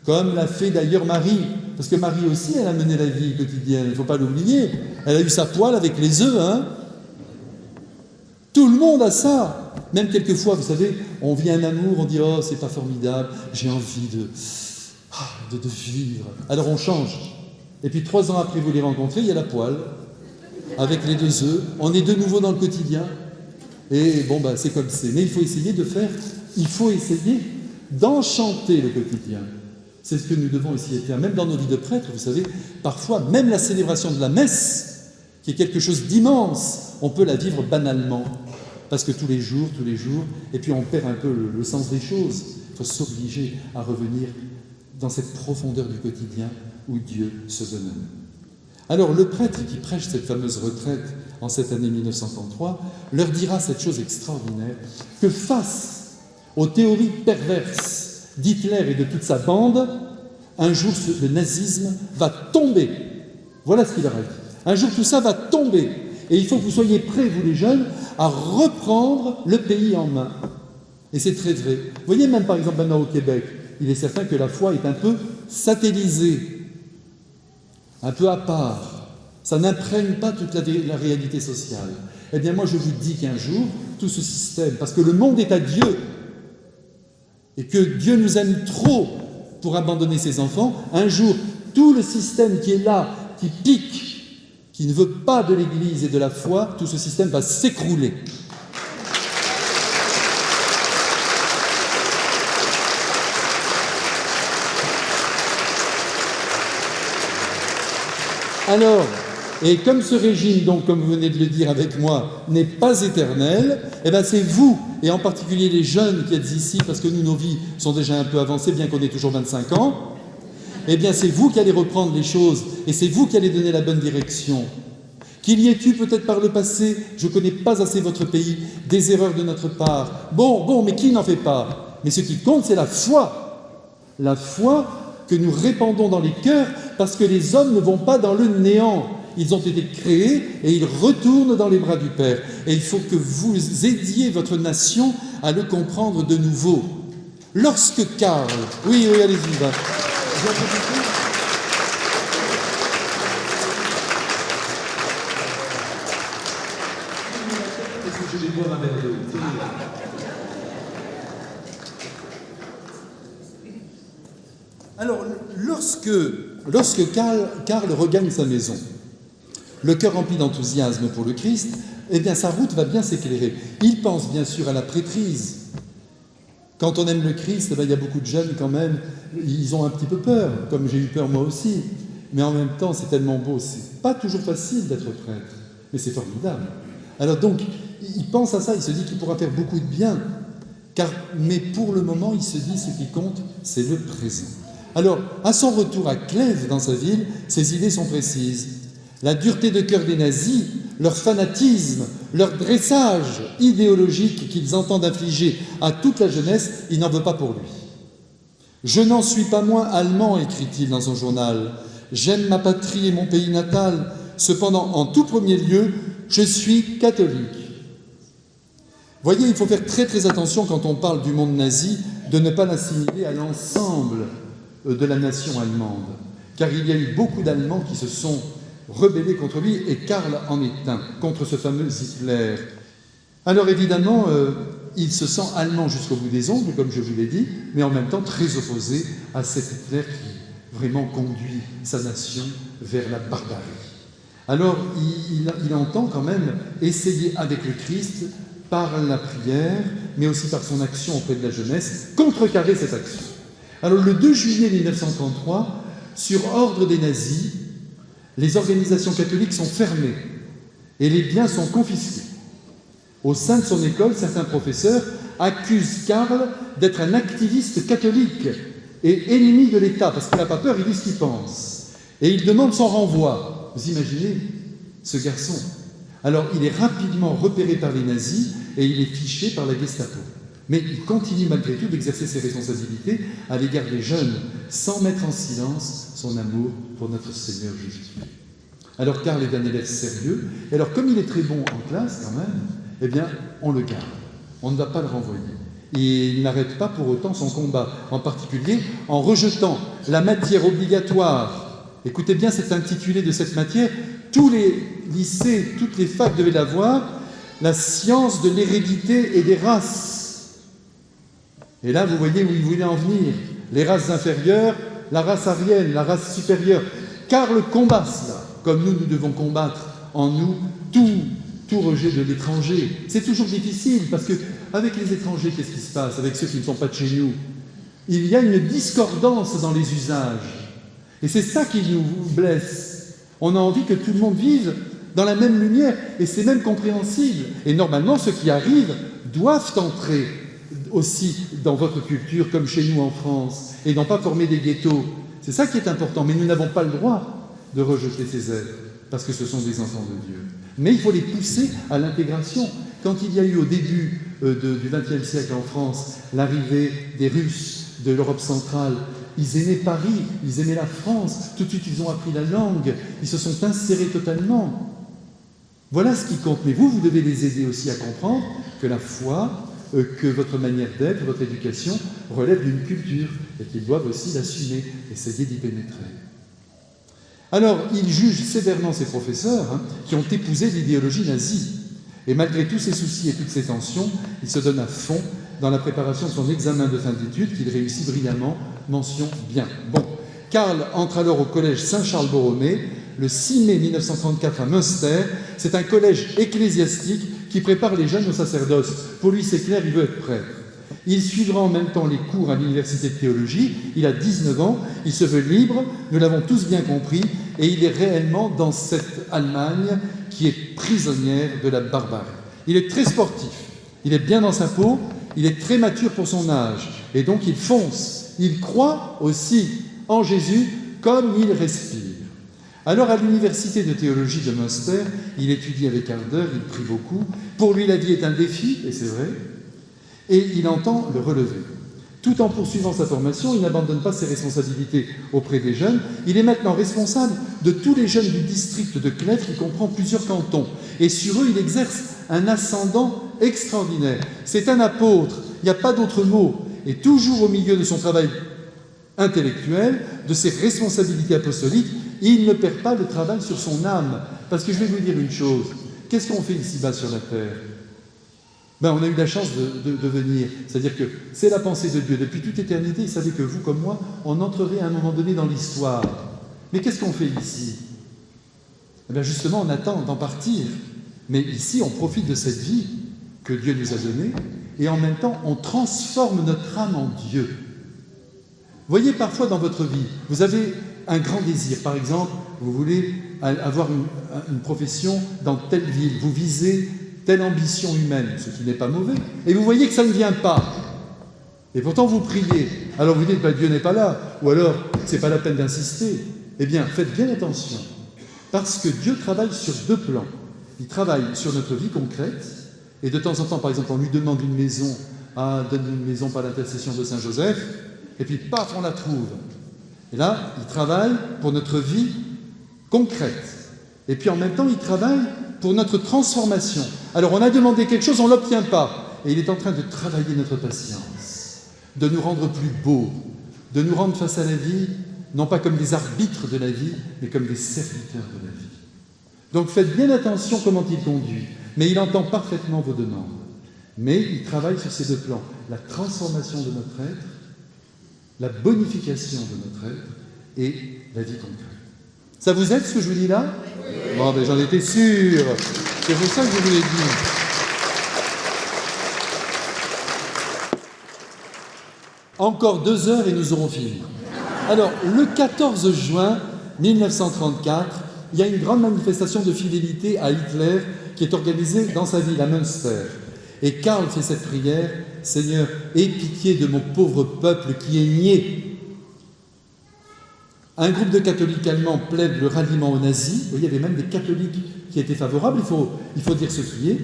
comme l'a fait d'ailleurs Marie. Parce que Marie aussi, elle a mené la vie quotidienne, il ne faut pas l'oublier. Elle a eu sa poêle avec les œufs, hein. Tout le monde a ça. Même quelquefois, vous savez, on vit un amour, on dit « Oh, c'est pas formidable, j'ai envie de vivre. » Alors on change. Et puis 3 ans après vous les rencontrez, il y a la poêle, avec les 2 œufs. On est de nouveau dans le quotidien. Et bon, c'est comme c'est. Mais il faut essayer d'enchanter le quotidien. C'est ce que nous devons essayer de faire. Même dans nos vies de prêtres, vous savez, parfois, même la célébration de la messe, qui est quelque chose d'immense, on peut la vivre banalement. Parce que tous les jours, et puis on perd un peu le sens des choses. Il faut s'obliger à revenir dans cette profondeur du quotidien où Dieu se donne à nous. Alors le prêtre qui prêche cette fameuse retraite en cette année 1933 leur dira cette chose extraordinaire, que face aux théories perverses d'Hitler et de toute sa bande, un jour le nazisme va tomber. Voilà ce qu'il leur a dit. Un jour tout ça va tomber. Et il faut que vous soyez prêts, vous les jeunes, à reprendre le pays en main. Et c'est très vrai. Vous voyez, même par exemple maintenant au Québec, il est certain que la foi est un peu satellisée, un peu à part. Ça n'imprègne pas toute la réalité sociale. Eh bien moi je vous dis qu'un jour, tout ce système, parce que le monde est à Dieu, et que Dieu nous aime trop pour abandonner ses enfants, un jour, tout le système qui est là, qui pique, qui ne veut pas de l'Église et de la foi, tout ce système va s'écrouler. Alors, et comme ce régime, donc, comme vous venez de le dire avec moi, n'est pas éternel, eh bien c'est vous, et en particulier les jeunes qui êtes ici, parce que nous, nos vies sont déjà un peu avancées, bien qu'on ait toujours 25 ans, eh bien c'est vous qui allez reprendre les choses, et c'est vous qui allez donner la bonne direction. Qu'il y ait eu peut-être par le passé, je ne connais pas assez votre pays, des erreurs de notre part. Bon, mais qui n'en fait pas? Mais ce qui compte, c'est la foi. La foi que nous répandons dans les cœurs, parce que les hommes ne vont pas dans le néant. Ils ont été créés et ils retournent dans les bras du Père. Et il faut que vous aidiez votre nation à le comprendre de nouveau. Lorsque Karl... Oui, allez-y, va. Je vais boire un verre d'eau. Alors, lorsque Karl regagne sa maison, le cœur rempli d'enthousiasme pour le Christ, eh bien sa route va bien s'éclairer. Il pense bien sûr à la prêtrise. Quand on aime le Christ, il y a beaucoup de jeunes quand même, ils ont un petit peu peur, comme j'ai eu peur moi aussi. Mais en même temps, c'est tellement beau. C'est pas toujours facile d'être prêtre, mais c'est formidable. Alors donc, il pense à ça, il se dit qu'il pourra faire beaucoup de bien. Mais pour le moment, il se dit ce qui compte, c'est le présent. Alors, à son retour à Clèves, dans sa ville, ses idées sont précises. La dureté de cœur des nazis, leur fanatisme, leur dressage idéologique qu'ils entendent infliger à toute la jeunesse, il n'en veut pas pour lui. « Je n'en suis pas moins allemand », écrit-il dans son journal. « J'aime ma patrie et mon pays natal. Cependant, en tout premier lieu, je suis catholique. » Voyez, il faut faire très très attention quand on parle du monde nazi, de ne pas l'assimiler à l'ensemble de la nation allemande. Car il y a eu beaucoup d'Allemands qui se sont rebellés contre lui, et Karl en est un, contre ce fameux Hitler. Alors évidemment, il se sent allemand jusqu'au bout des ongles, comme je vous l'ai dit, mais en même temps très opposé à cet Hitler qui vraiment conduit sa nation vers la barbarie. Alors il entend quand même essayer avec le Christ, par la prière, mais aussi par son action auprès de la jeunesse, contrecarrer cette action. Alors le 2 juillet 1933, sur ordre des nazis, les organisations catholiques sont fermées et les biens sont confisqués. Au sein de son école, certains professeurs accusent Karl d'être un activiste catholique et ennemi de l'État, parce qu'il n'a pas peur, il dit ce qu'il pense. Et il demande son renvoi. Vous imaginez ce garçon? Alors il est rapidement repéré par les nazis et il est fiché par la Gestapo. Mais il continue malgré tout d'exercer ses responsabilités à l'égard des jeunes, sans mettre en silence son amour pour notre Seigneur Jésus-Christ. Alors Karl est un élève sérieux, et alors comme il est très bon en classe quand même, eh bien on le garde, on ne va pas le renvoyer. Et il n'arrête pas pour autant son combat, en particulier en rejetant la matière obligatoire. Écoutez bien cet intitulé de cette matière, tous les lycées, toutes les facs devaient l'avoir, la science de l'hérédité et des races. Et là, vous voyez où il voulait en venir. Les races inférieures, la race aryenne, la race supérieure. Karl combat cela, comme nous devons combattre en nous tout rejet de l'étranger. C'est toujours difficile, parce qu'avec les étrangers, qu'est-ce qui se passe? Avec ceux qui ne sont pas de chez nous, il y a une discordance dans les usages. Et c'est ça qui nous blesse. On a envie que tout le monde vive dans la même lumière, et c'est même compréhensible. Et normalement, ceux qui arrivent doivent entrer aussi dans votre culture, comme chez nous en France, et non pas former des ghettos. C'est ça qui est important, mais nous n'avons pas le droit de rejeter ces êtres, parce que ce sont des enfants de Dieu. Mais il faut les pousser à l'intégration. Quand il y a eu au début du XXe siècle en France l'arrivée des Russes de l'Europe centrale, ils aimaient Paris, ils aimaient la France, tout de suite ils ont appris la langue, ils se sont insérés totalement. Voilà ce qui compte. Mais vous devez les aider aussi à comprendre que la foi, que votre manière d'être, votre éducation relève d'une culture et qu'ils doivent aussi l'assumer, essayer d'y pénétrer. Alors, il juge sévèrement ses professeurs qui ont épousé l'idéologie nazie. Et malgré tous ses soucis et toutes ses tensions, il se donne à fond dans la préparation de son examen de fin d'études qu'il réussit brillamment, mention bien. Bon, Karl entre alors au collège Saint-Charles-Borromée le 6 mai 1934 à Münster. C'est un collège ecclésiastique qui prépare les jeunes au sacerdoce. Pour lui, c'est clair, il veut être prêtre. Il suivra en même temps les cours à l'université de théologie. Il a 19 ans, il se veut libre, nous l'avons tous bien compris, et il est réellement dans cette Allemagne qui est prisonnière de la barbarie. Il est très sportif, il est bien dans sa peau, il est très mature pour son âge, et donc il fonce. Il croit aussi en Jésus comme il respire. Alors à l'université de théologie de Münster, il étudie avec ardeur, il prie beaucoup. Pour lui, la vie est un défi, et c'est vrai, et il entend le relever. Tout en poursuivant sa formation, il n'abandonne pas ses responsabilités auprès des jeunes. Il est maintenant responsable de tous les jeunes du district de Clèves qui comprend plusieurs cantons. Et sur eux, il exerce un ascendant extraordinaire. C'est un apôtre, il n'y a pas d'autre mot. Et toujours au milieu de son travail intellectuel, de ses responsabilités apostoliques, il ne perd pas le travail sur son âme. Parce que je vais vous dire une chose, qu'est-ce qu'on fait ici-bas sur la terre? On a eu la chance de venir. C'est-à-dire que c'est la pensée de Dieu. Depuis toute éternité, il savait que vous, comme moi, on entrerait à un moment donné dans l'histoire. Mais qu'est-ce qu'on fait ici? Justement, on attend d'en partir. Mais ici, on profite de cette vie que Dieu nous a donnée, et en même temps, on transforme notre âme en Dieu. Voyez, parfois dans votre vie, vous avez un grand désir. Par exemple, vous voulez avoir une profession dans telle ville. Vous visez telle ambition humaine, ce qui n'est pas mauvais, et vous voyez que ça ne vient pas. Et pourtant, vous priez. Alors vous dites, Dieu n'est pas là, ou alors, c'est pas la peine d'insister. Eh bien, faites bien attention, parce que Dieu travaille sur deux plans. Il travaille sur notre vie concrète, et de temps en temps, par exemple, on lui demande une maison, donne une maison par l'intercession de Saint Joseph, et puis, paf, on la trouve. Et là, il travaille pour notre vie concrète. Et puis, en même temps, il travaille pour notre transformation. Alors, on a demandé quelque chose, on ne l'obtient pas. Et il est en train de travailler notre patience, de nous rendre plus beaux, de nous rendre face à la vie, non pas comme des arbitres de la vie, mais comme des serviteurs de la vie. Donc, faites bien attention comment il conduit. Mais il entend parfaitement vos demandes. Mais il travaille sur ces deux plans. La transformation de notre être, la bonification de notre être et la vie concrète. Ça vous aide ce que je vous dis là? Bon, j'en étais sûr. C'est pour ça que je vous l'ai dit. Encore 2 heures et nous aurons fini. Alors, le 14 juin 1934, il y a une grande manifestation de fidélité à Hitler qui est organisée dans sa ville, à Münster. Et Karl fait cette prière, « Seigneur, aie pitié de mon pauvre peuple qui est niais ». Un groupe de catholiques allemands plaide le ralliement aux nazis. Vous voyez, il y avait même des catholiques qui étaient favorables, il faut dire ce qui est.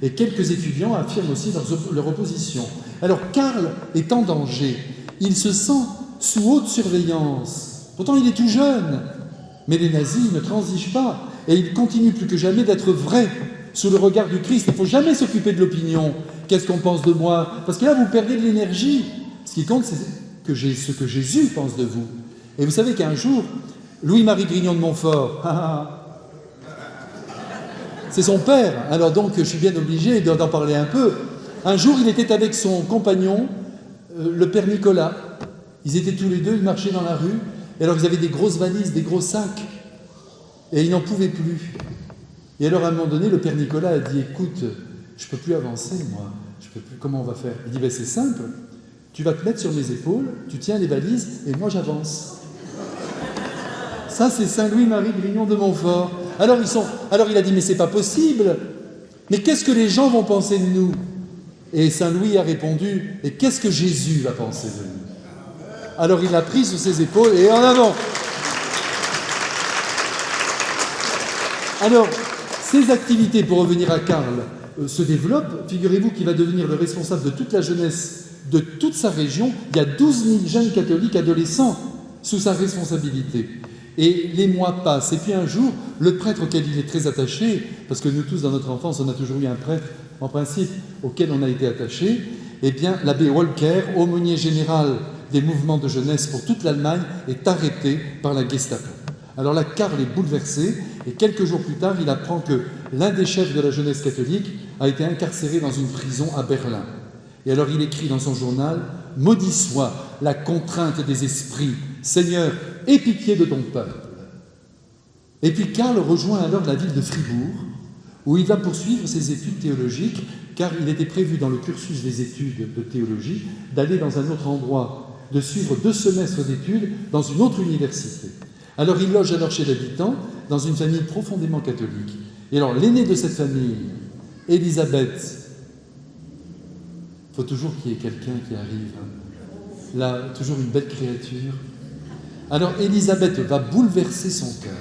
Et quelques étudiants affirment aussi leur opposition. Alors Karl est en danger. Il se sent sous haute surveillance. Pourtant, il est tout jeune. Mais les nazis ne transigent pas. Et il continue plus que jamais d'être vrai sous le regard du Christ. Il ne faut jamais s'occuper de l'opinion. Qu'est-ce qu'on pense de moi? Parce que là, vous perdez de l'énergie. Ce qui compte, c'est ce que Jésus pense de vous. Et vous savez qu'un jour, Louis-Marie Grignon de Montfort, c'est son père, alors donc je suis bien obligé d'en parler un peu. Un jour, il était avec son compagnon, le père Nicolas. Ils étaient tous les deux, ils marchaient dans la rue, et alors ils avaient des grosses valises, des gros sacs, et ils n'en pouvaient plus. Et alors à un moment donné, le père Nicolas a dit « Écoute, je ne peux plus avancer, moi, je peux plus, comment on va faire ?» Il dit « C'est simple, tu vas te mettre sur mes épaules, tu tiens les valises, et moi j'avance. » Ça, c'est Saint Louis-Marie Grignon de Montfort. Alors il a dit, mais c'est pas possible. Mais qu'est-ce que les gens vont penser de nous? Et Saint Louis a répondu, et qu'est-ce que Jésus va penser de nous? Alors il l'a pris sous ses épaules et en avant. Alors, ces activités, pour revenir à Karl, se développent. Figurez-vous qu'il va devenir le responsable de toute la jeunesse de toute sa région. Il y a 12 000 jeunes catholiques adolescents sous sa responsabilité. Et les mois passent. Et puis un jour, le prêtre auquel il est très attaché, parce que nous tous, dans notre enfance, on a toujours eu un prêtre, en principe, auquel on a été attaché, eh bien, l'abbé Walker, aumônier général des mouvements de jeunesse pour toute l'Allemagne, est arrêté par la Gestapo. Alors là, Karl est bouleversé, et quelques jours plus tard, il apprend que l'un des chefs de la jeunesse catholique a été incarcéré dans une prison à Berlin. Et alors il écrit dans son journal « Maudit soit la contrainte des esprits, Seigneur, aie pitié de ton peuple. » Et puis Karl rejoint alors la ville de Fribourg, où il va poursuivre ses études théologiques, car il était prévu dans le cursus des études de théologie d'aller dans un autre endroit, de suivre 2 semestres d'études dans une autre université. Alors il loge alors chez l'habitant, dans une famille profondément catholique. Et alors l'aînée de cette famille, Élisabeth, il faut toujours qu'il y ait quelqu'un qui arrive, là, toujours une belle créature. Alors Élisabeth va bouleverser son cœur.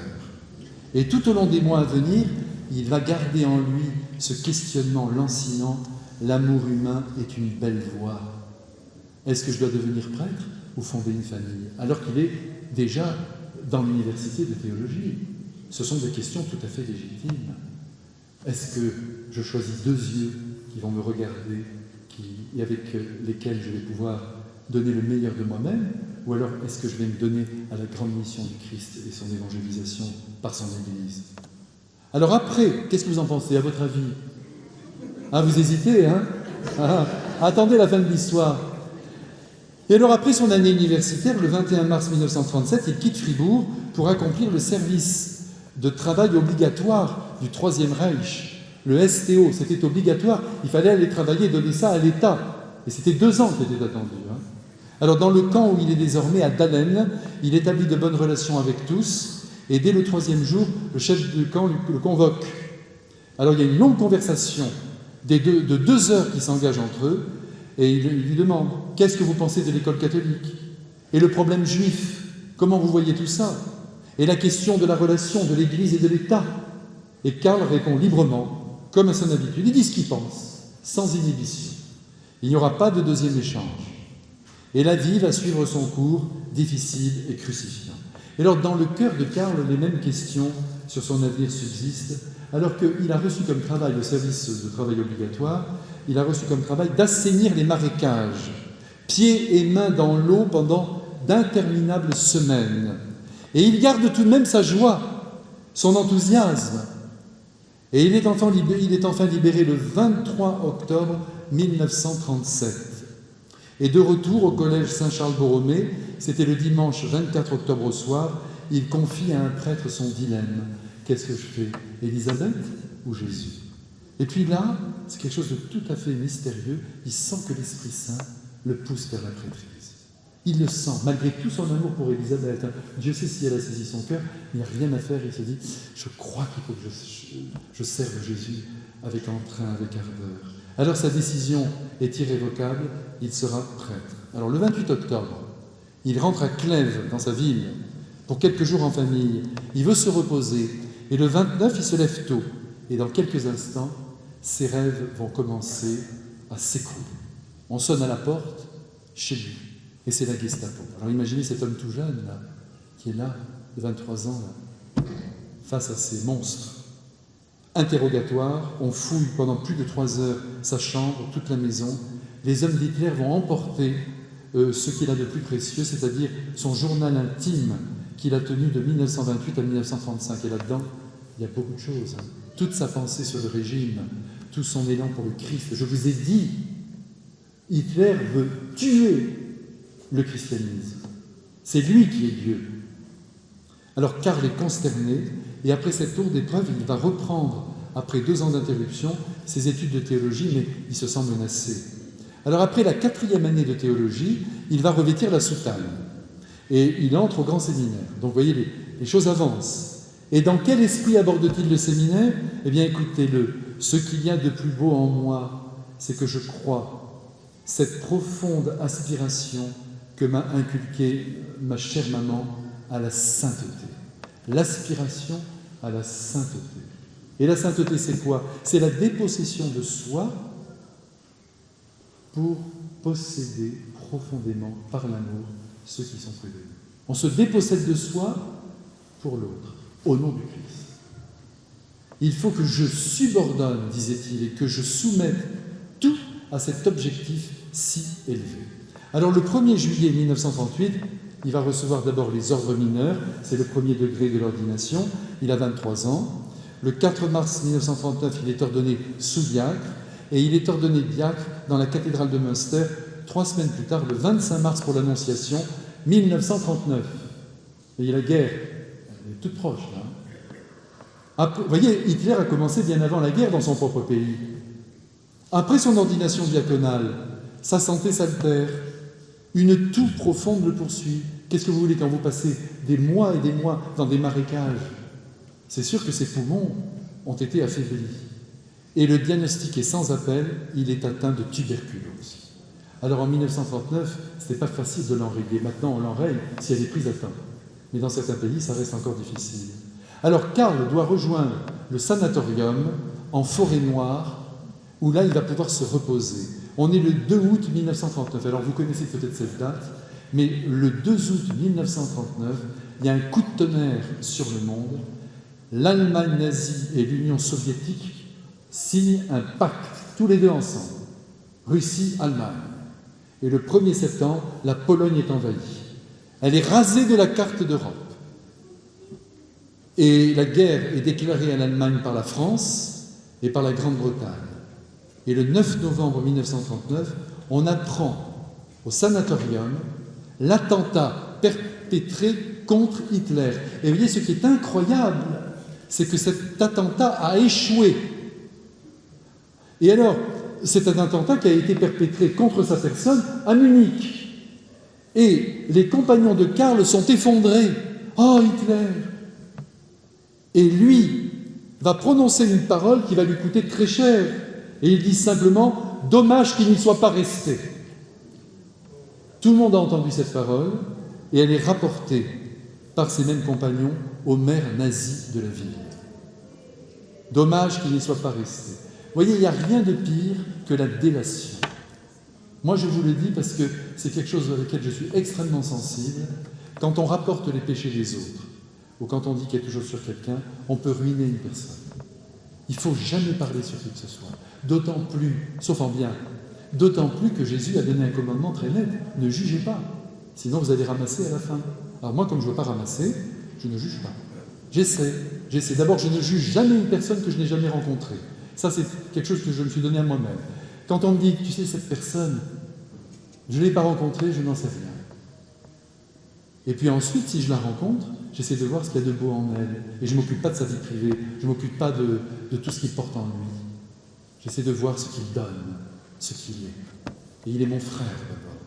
Et tout au long des mois à venir, il va garder en lui ce questionnement lancinant. L'amour humain est une belle voie. Est-ce que je dois devenir prêtre ou fonder une famille? Alors qu'il est déjà dans l'université de théologie. Ce sont des questions tout à fait légitimes. Est-ce que je choisis 2 yeux qui vont me regarder et avec lesquels je vais pouvoir donner le meilleur de moi-même, ou alors est-ce que je vais me donner à la grande mission du Christ et son évangélisation par son Église? Alors après, qu'est-ce que vous en pensez, à votre avis? Vous hésitez, hein? Attendez la fin de l'histoire. Et alors après son année universitaire, le 21 mars 1937, il quitte Fribourg pour accomplir le service de travail obligatoire du Troisième Reich. Le STO, c'était obligatoire, il fallait aller travailler, donner ça à l'État. Et c'était 2 ans qui étaient attendus. Alors dans le camp où il est désormais, à Dahlem, il établit de bonnes relations avec tous, et dès le 3e jour, le chef du camp le convoque. Alors il y a une longue conversation de 2 heures qui s'engage entre eux, et il lui demande « Qu'est-ce que vous pensez de l'école catholique? Et le problème juif, comment vous voyez tout ça? Et la question de la relation de l'Église et de l'État ?» Et Karl répond librement, comme à son habitude. Il dit ce qu'il pense, sans inhibition. Il n'y aura pas de 2e échange. Et la vie va suivre son cours, difficile et crucifiant. Et alors, dans le cœur de Karl, les mêmes questions sur son avenir subsistent, alors qu'il a reçu comme travail, le service de travail obligatoire, il a reçu comme travail d'assainir les marécages, pieds et mains dans l'eau pendant d'interminables semaines. Et il garde tout de même sa joie, son enthousiasme. Et il est enfin libéré le 23 octobre 1937. Et de retour au collège Saint-Charles-Borromée, c'était le dimanche 24 octobre au soir, il confie à un prêtre son dilemme. Qu'est-ce que je fais, Élisabeth ou Jésus? Et puis là, c'est quelque chose de tout à fait mystérieux, il sent que l'Esprit Saint le pousse vers la prêtrise. Il le sent, malgré tout son amour pour Élisabeth. Dieu sait si elle a saisi son cœur, il n'y a rien à faire. Il se dit, je crois qu'il faut que je serve Jésus avec entrain, avec ardeur. Alors sa décision est irrévocable, il sera prêtre. Alors le 28 octobre, il rentre à Clèves, dans sa ville, pour quelques jours en famille. Il veut se reposer. Et le 29, il se lève tôt. Et dans quelques instants, ses rêves vont commencer à s'écrouler. On sonne à la porte, chez lui. Et c'est la Gestapo. Alors imaginez cet homme tout jeune, là, qui est là, de 23 ans, là, face à ces monstres. Interrogatoire, on fouille pendant plus de 3 heures sa chambre, toute la maison. Les hommes d'Hitler vont emporter ce qu'il a de plus précieux, c'est-à-dire son journal intime qu'il a tenu de 1928 à 1935. Et là-dedans, il y a beaucoup de choses. Toute sa pensée sur le régime, tout son élan pour le Christ. Je vous ai dit, Hitler veut tuer le christianisme. C'est lui qui est Dieu. Alors Karl est consterné, et après cette tour d'épreuve, il va reprendre, après 2 ans d'interruption, ses études de théologie, mais il se sent menacé. Alors après la 4e année de théologie, il va revêtir la soutane, et il entre au grand séminaire. Donc vous voyez, les choses avancent. Et dans quel esprit aborde-t-il le séminaire? Eh bien écoutez-le, ce qu'il y a de plus beau en moi, c'est que je crois cette profonde aspiration que m'a inculquée ma chère maman à la sainteté. L'aspiration à la sainteté. Et la sainteté, c'est quoi? C'est la dépossession de soi pour posséder profondément, par l'amour, ceux qui sont près de nous. On se dépossède de soi pour l'autre, au nom du Christ. Il faut que je subordonne, disait-il, et que je soumette tout à cet objectif si élevé. Alors le 1er juillet 1938, il va recevoir d'abord les ordres mineurs, c'est le 1er degré de l'ordination, il a 23 ans. Le 4 mars 1939, il est ordonné sous-diacre, et il est ordonné diacre dans la cathédrale de Münster 3 semaines plus tard, le 25 mars pour l'Annonciation, 1939. Et la guerre, elle est toute proche là. Après, vous voyez, Hitler a commencé bien avant la guerre dans son propre pays. Après son ordination diaconale, sa santé s'altère, une toux profonde le poursuit. Qu'est-ce que vous voulez quand vous passez des mois et des mois dans des marécages? C'est sûr que ses poumons ont été affaiblis. Et le diagnostic est sans appel, il est atteint de tuberculose. Alors en 1939, ce n'était pas facile de l'enrayer. Maintenant, on l'enraye si elle est prise à temps. Mais dans certains pays, ça reste encore difficile. Alors Karl doit rejoindre le sanatorium en forêt noire, où là, il va pouvoir se reposer. On est le 2 août 1939. Alors vous connaissez peut-être cette date, mais le 2 août 1939, il y a un coup de tonnerre sur le monde. L'Allemagne nazie et l'Union soviétique signent un pacte, tous les deux ensemble. Russie-Allemagne. Et le 1er septembre, la Pologne est envahie. Elle est rasée de la carte d'Europe. Et la guerre est déclarée à l'Allemagne par la France et par la Grande-Bretagne. Et le 9 novembre 1939, on apprend au sanatorium l'attentat perpétré contre Hitler. Et vous voyez, ce qui est incroyable, c'est que cet attentat a échoué. Et alors, c'est un attentat qui a été perpétré contre sa personne à Munich. Et les compagnons de Karl sont effondrés. Oh, Hitler! Et lui va prononcer une parole qui va lui coûter très cher. Et il dit simplement « Dommage qu'il n'y soit pas resté ». Tout le monde a entendu cette parole et elle est rapportée par ses mêmes compagnons au maire nazi de la ville. Dommage qu'il n'y soit pas resté. Vous voyez, il n'y a rien de pire que la délation. Moi, je vous le dis parce que c'est quelque chose avec lequel je suis extrêmement sensible. Quand on rapporte les péchés des autres, ou quand on dit quelque chose sur quelqu'un, on peut ruiner une personne. Il ne faut jamais parler sur qui que ce soit. D'autant plus, sauf en bien, d'autant plus que Jésus a donné un commandement très net. Ne jugez pas, sinon vous allez ramasser à la fin. Alors moi, comme je ne veux pas ramasser, je ne juge pas. J'essaie. D'abord, je ne juge jamais une personne que je n'ai jamais rencontrée. Ça, c'est quelque chose que je me suis donné à moi-même. Quand on me dit, tu sais, cette personne, je ne l'ai pas rencontrée, je n'en sais rien. Et puis ensuite, si je la rencontre, j'essaie de voir ce qu'il y a de beau en elle. Et je ne m'occupe pas de sa vie privée, je ne m'occupe pas de tout ce qu'il porte en lui. J'essaie de voir ce qu'il donne, ce qu'il est. Et il est mon frère d'abord.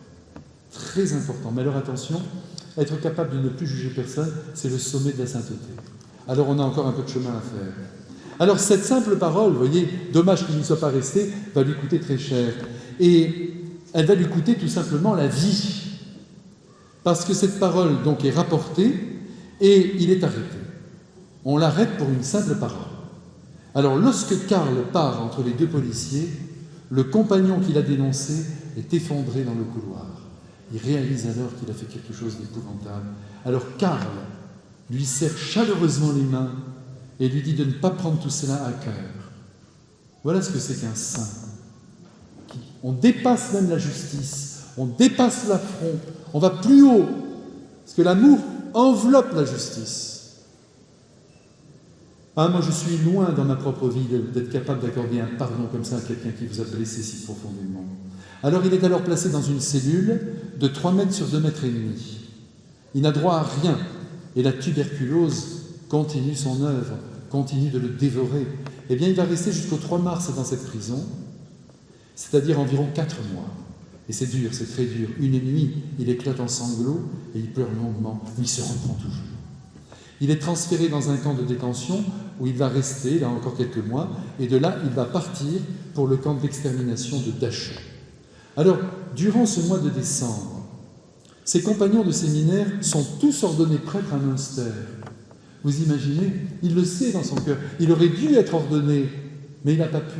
Très important. Mais alors attention, être capable de ne plus juger personne, c'est le sommet de la sainteté. Alors on a encore un peu de chemin à faire. Alors cette simple parole, vous voyez, dommage qu'il n'y soit pas resté, va lui coûter très cher. Et elle va lui coûter tout simplement la vie. Parce que cette parole donc est rapportée et il est arrêté. On l'arrête pour une simple parole. Alors lorsque Karl part entre les deux policiers, le compagnon qui l'a dénoncé est effondré dans le couloir. Il réalise alors qu'il a fait quelque chose d'épouvantable. Alors Karl lui serre chaleureusement les mains et lui dit de ne pas prendre tout cela à cœur. Voilà ce que c'est qu'un saint. On dépasse même la justice, on dépasse l'affront, on va plus haut, parce que l'amour enveloppe la justice. Ah, moi je suis loin dans ma propre vie d'être capable d'accorder un pardon comme ça à quelqu'un qui vous a blessé si profondément. Alors il est alors placé dans une cellule de 3 mètres sur 2 mètres et demi. Il n'a droit à rien, et la tuberculose continue son œuvre, continue de le dévorer. Eh bien il va rester jusqu'au 3 mars dans cette prison, c'est-à-dire environ 4 mois. Et c'est dur, c'est très dur. Une nuit, il éclate en sanglots et il pleure longuement, mais il se reprend toujours. Il est transféré dans un camp de détention où il va rester, là encore quelques mois, et de là, il va partir pour le camp d'extermination de Dachau. Alors, durant ce mois de décembre, ses compagnons de séminaire sont tous ordonnés prêtres à Münster. Vous imaginez? Il le sait dans son cœur. Il aurait dû être ordonné, mais il n'a pas pu.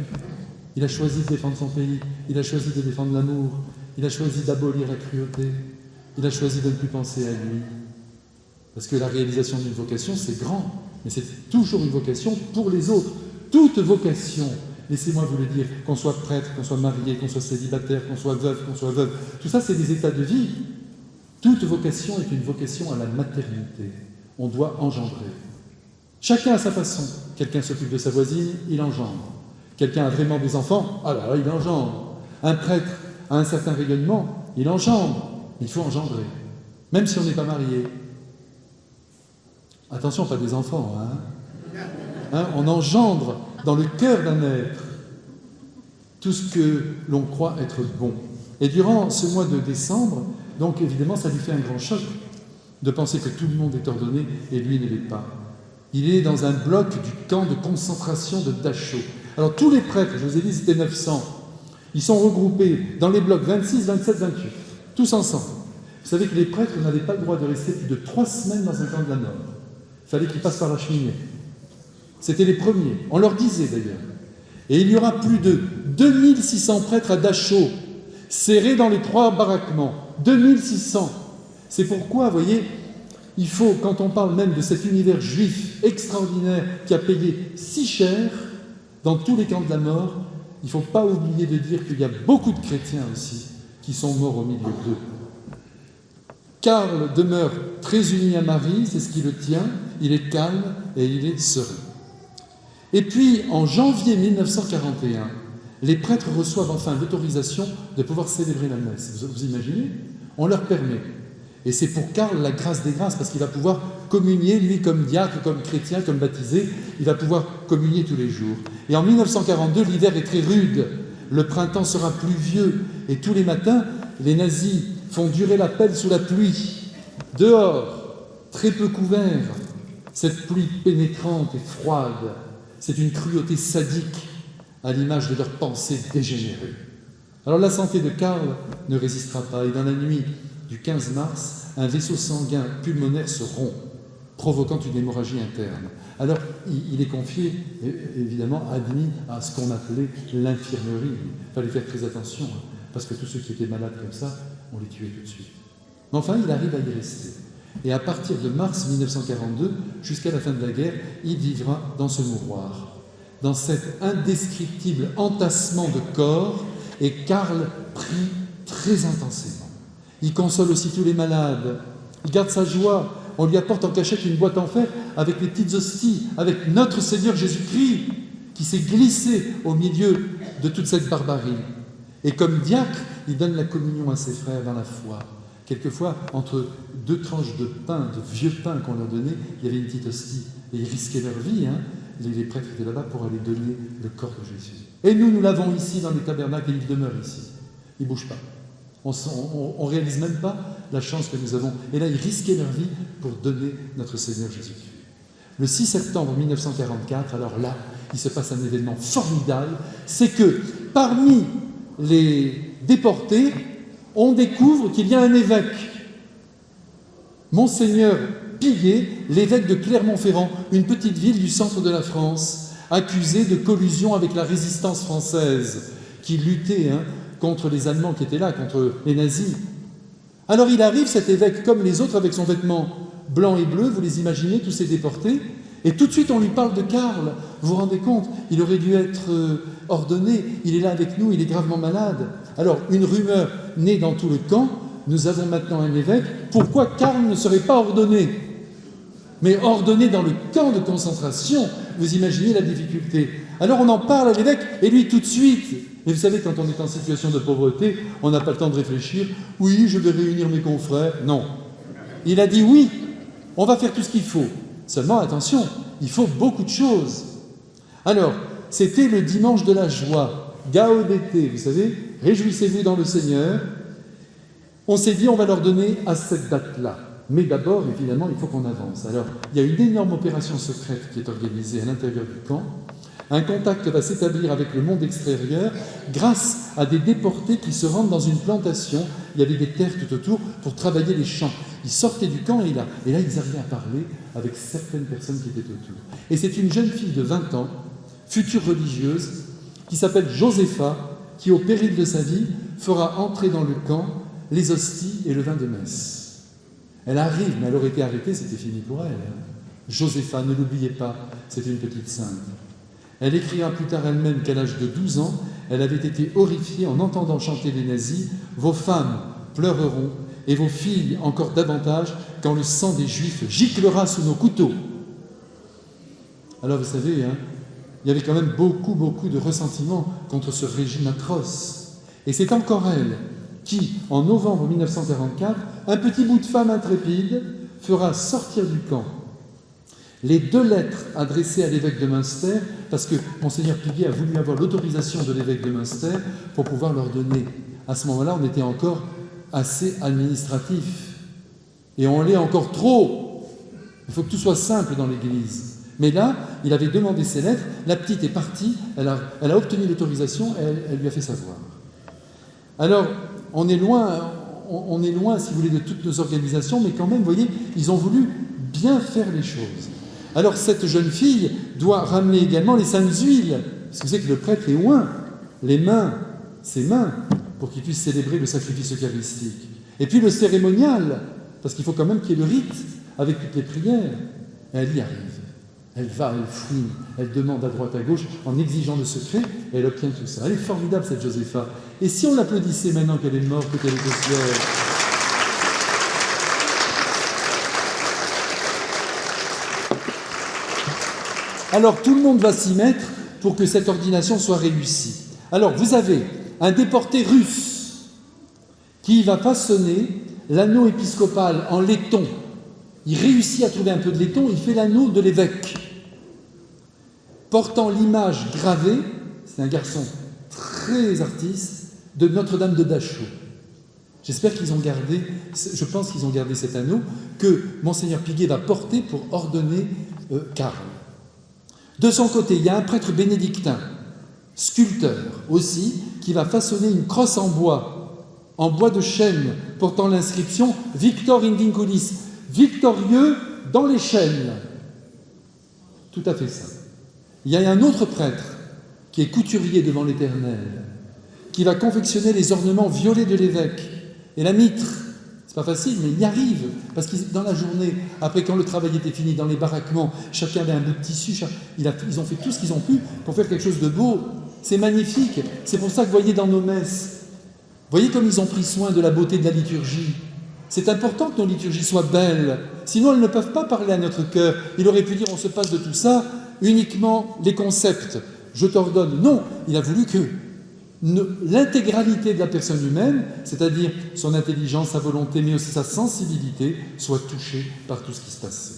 Il a choisi de défendre son pays, il a choisi de défendre l'amour, il a choisi d'abolir la cruauté, il a choisi de ne plus penser à lui. Parce que la réalisation d'une vocation, c'est grand, mais c'est toujours une vocation pour les autres. Toute vocation, laissez-moi vous le dire, qu'on soit prêtre, qu'on soit marié, qu'on soit célibataire, qu'on soit veuve, tout ça c'est des états de vie. Toute vocation est une vocation à la maternité. On doit engendrer. Chacun à sa façon. Quelqu'un s'occupe de sa voisine, il engendre. Quelqu'un a vraiment des enfants, ah là, il engendre. Un prêtre a un certain rayonnement, il engendre. Il faut engendrer, même si on n'est pas marié. Attention, pas des enfants, on engendre dans le cœur d'un être tout ce que l'on croit être bon. Et durant ce mois de décembre, donc évidemment, ça lui fait un grand choc de penser que tout le monde est ordonné et lui ne l'est pas. Il est dans un bloc du camp de concentration de Dachau. Alors tous les prêtres, je vous ai dit, c'était 900. Ils sont regroupés dans les blocs 26, 27, 28, tous ensemble. Vous savez que les prêtres n'avaient pas le droit de rester plus de 3 semaines dans un camp de la mort. Il fallait qu'ils passent par la cheminée. C'était les premiers. On leur disait d'ailleurs. Et il y aura plus de 2600 prêtres à Dachau, serrés dans les 3 baraquements. 2600. C'est pourquoi, vous voyez, il faut, quand on parle même de cet univers juif extraordinaire qui a payé si cher dans tous les camps de la mort, il ne faut pas oublier de dire qu'il y a beaucoup de chrétiens aussi qui sont morts au milieu d'eux. Karl demeure très uni à Marie, c'est ce qui le tient, il est calme et il est serein. Et puis, en janvier 1941, les prêtres reçoivent enfin l'autorisation de pouvoir célébrer la messe. Vous imaginez? On leur permet. Et c'est pour Karl la grâce des grâces, parce qu'il va pouvoir communier, lui, comme diacre, comme chrétien, comme baptisé, il va pouvoir communier tous les jours. Et en 1942, l'hiver est très rude, le printemps sera pluvieux, et tous les matins, les nazis font durer la pelle sous la pluie. Dehors, très peu couvert, cette pluie pénétrante et froide, c'est une cruauté sadique à l'image de leurs pensées dégénérées. Alors la santé de Karl ne résistera pas, et dans la nuit du 15 mars, un vaisseau sanguin pulmonaire se rompt, provoquant une hémorragie interne. Alors, il est confié, évidemment, admis à ce qu'on appelait l'infirmerie. Il fallait faire très attention, parce que tous ceux qui étaient malades comme ça, on les tuait tout de suite. Mais enfin, il arrive à y rester. Et à partir de mars 1942, jusqu'à la fin de la guerre, il vivra dans ce mouroir, dans cet indescriptible entassement de corps, et Karl prie très intensément. Il console aussi tous les malades, il garde sa joie, on lui apporte en cachette une boîte en fer avec les petites hosties, avec notre Seigneur Jésus-Christ qui s'est glissé au milieu de toute cette barbarie. Et comme diacre, il donne la communion à ses frères dans la foi. Quelquefois, entre 2 tranches de pain, de vieux pain qu'on leur donnait, il y avait une petite hostie. Et ils risquaient leur vie, les prêtres étaient là-bas pour aller donner le corps de Jésus. Et nous l'avons ici dans les tabernacles et il demeure ici. Il ne bouge pas. On ne réalise même pas la chance que nous avons. Et là, ils risquaient leur vie pour donner notre Seigneur Jésus-Christ. Le 6 septembre 1944, alors là, il se passe un événement formidable, c'est que parmi les déportés, on découvre qu'il y a un évêque, Monseigneur Piguet, l'évêque de Clermont-Ferrand, une petite ville du centre de la France, accusé de collusion avec la résistance française, qui luttait contre les Allemands qui étaient là, contre les nazis. Alors il arrive, cet évêque, comme les autres, avec son vêtement blanc et bleu, vous les imaginez, tous ces déportés, et tout de suite on lui parle de Karl. Vous vous rendez compte, il aurait dû être ordonné, il est là avec nous, il est gravement malade. Alors une rumeur née dans tout le camp, nous avons maintenant un évêque, pourquoi Karl ne serait pas ordonné? Mais ordonné dans le camp de concentration, vous imaginez la difficulté. Alors on en parle à l'évêque, et lui tout de suite, et vous savez, quand on est en situation de pauvreté, on n'a pas le temps de réfléchir, oui, je vais réunir mes confrères. Non. Il a dit oui, on va faire tout ce qu'il faut. Seulement, attention, il faut beaucoup de choses. Alors, c'était le dimanche de la joie, Gaudete, vous savez, réjouissez-vous dans le Seigneur. On s'est dit, on va leur donner à cette date-là. Mais d'abord, évidemment, il faut qu'on avance. Alors, il y a une énorme opération secrète qui est organisée à l'intérieur du camp. Un contact va s'établir avec le monde extérieur grâce à des déportés qui se rendent dans une plantation. Il y avait des terres tout autour pour travailler les champs. Ils sortaient du camp et là ils arrivaient à parler avec certaines personnes qui étaient autour. Et c'est une jeune fille de 20 ans, future religieuse, qui s'appelle Josepha, qui au péril de sa vie fera entrer dans le camp les hosties et le vin de messe. Elle arrive, mais elle aurait été arrêtée, c'était fini pour elle. Josepha, ne l'oubliez pas, c'était une petite sainte. Elle écrira plus tard elle-même qu'à l'âge de 12 ans, elle avait été horrifiée en entendant chanter les nazis « Vos femmes pleureront et vos filles encore davantage quand le sang des Juifs giclera sous nos couteaux. » Alors vous savez, il y avait quand même beaucoup de ressentiment contre ce régime atroce. Et c'est encore elle qui, en novembre 1944, un petit bout de femme intrépide fera sortir du camp les 2 lettres adressées à l'évêque de Münster, parce que Monseigneur Piguet a voulu avoir l'autorisation de l'évêque de Münster pour pouvoir leur donner. À ce moment-là, on était encore assez administratif. Et on l'est encore trop. Il faut que tout soit simple dans l'Église. Mais là, il avait demandé ces lettres, la petite est partie, elle a obtenu l'autorisation, elle lui a fait savoir. Alors, on est loin, si vous voulez, de toutes nos organisations, mais quand même, vous voyez, ils ont voulu bien faire les choses. Alors cette jeune fille doit ramener également les saintes huiles, parce que vous savez que le prêtre les oint, ses mains, pour qu'il puisse célébrer le sacrifice eucharistique. Et puis le cérémonial, parce qu'il faut quand même qu'il y ait le rite, avec toutes les prières. Et elle y arrive. Elle va, elle fouine, elle demande à droite à gauche, en exigeant le secret, et elle obtient tout ça. Elle est formidable, cette Josepha. Et si on l'applaudissait maintenant qu'elle est morte, qu'elle est au ciel? Alors tout le monde va s'y mettre pour que cette ordination soit réussie. Alors vous avez un déporté russe qui va façonner l'anneau épiscopal en laiton. Il réussit à trouver un peu de laiton, il fait l'anneau de l'évêque. Portant l'image gravée, c'est un garçon très artiste, de Notre-Dame de Dachau. J'espère qu'ils ont gardé, je pense qu'ils ont gardé cet anneau que Monseigneur Piguet va porter pour ordonner Karl. De son côté, il y a un prêtre bénédictin, sculpteur aussi, qui va façonner une crosse en bois de chêne, portant l'inscription « Victor Indinculis », victorieux dans les chênes. Tout à fait ça. Il y a un autre prêtre, qui est couturier devant l'Éternel, qui va confectionner les ornements violets de l'évêque et la mitre. C'est pas facile, mais il y arrive, parce que dans la journée, après quand le travail était fini, dans les baraquements, chacun avait un bout de tissu, ils ont fait tout ce qu'ils ont pu pour faire quelque chose de beau. C'est magnifique. C'est pour ça que vous voyez dans nos messes, voyez comme ils ont pris soin de la beauté de la liturgie. C'est important que nos liturgies soient belles, sinon elles ne peuvent pas parler à notre cœur. Il aurait pu dire on se passe de tout ça, uniquement les concepts. Je t'ordonne. Non, il a voulu que l'intégralité de la personne humaine, c'est-à-dire son intelligence, sa volonté, mais aussi sa sensibilité, soit touchée par tout ce qui se passait.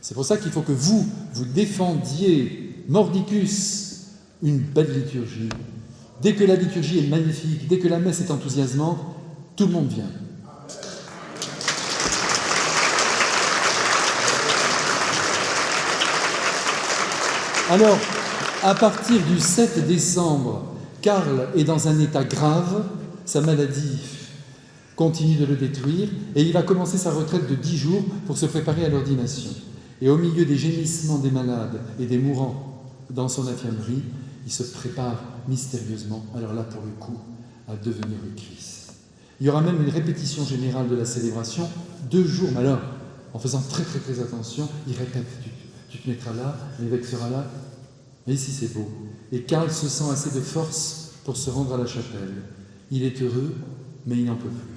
C'est pour ça qu'il faut que vous défendiez, mordicus, une belle liturgie. Dès que la liturgie est magnifique, dès que la messe est enthousiasmante, tout le monde vient. Alors, à partir du 7 décembre, Karl est dans un état grave, sa maladie continue de le détruire, et il va commencer sa retraite de 10 jours pour se préparer à l'ordination. Et au milieu des gémissements des malades et des mourants dans son infirmerie, il se prépare mystérieusement, alors là pour le coup, à devenir le Christ. Il y aura même une répétition générale de la célébration, 2 jours, mais alors, en faisant très attention, il répète, tu te mettras là, l'évêque sera là. Mais ici c'est beau. Et Karl se sent assez de force pour se rendre à la chapelle. Il est heureux, mais il n'en peut plus.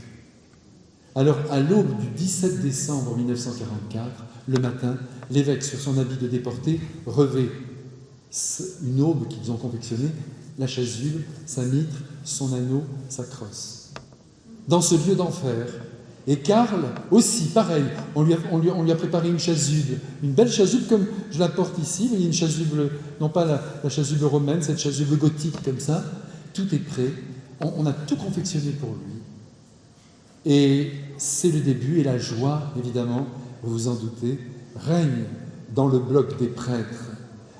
Alors, à l'aube du 17 décembre 1944, le matin, l'évêque, sur son habit de déporté, revêt une aube qu'ils ont confectionnée, la chasuble, sa mitre, son anneau, sa crosse. Dans ce lieu d'enfer. Et Karl, aussi, pareil, on lui a préparé une chasuble, une belle chasuble comme je la porte ici, mais une chasuble, non pas la chasuble romaine, cette chasuble gothique comme ça, tout est prêt, on a tout confectionné pour lui. Et c'est le début, et la joie, évidemment, vous vous en doutez, règne dans le bloc des prêtres.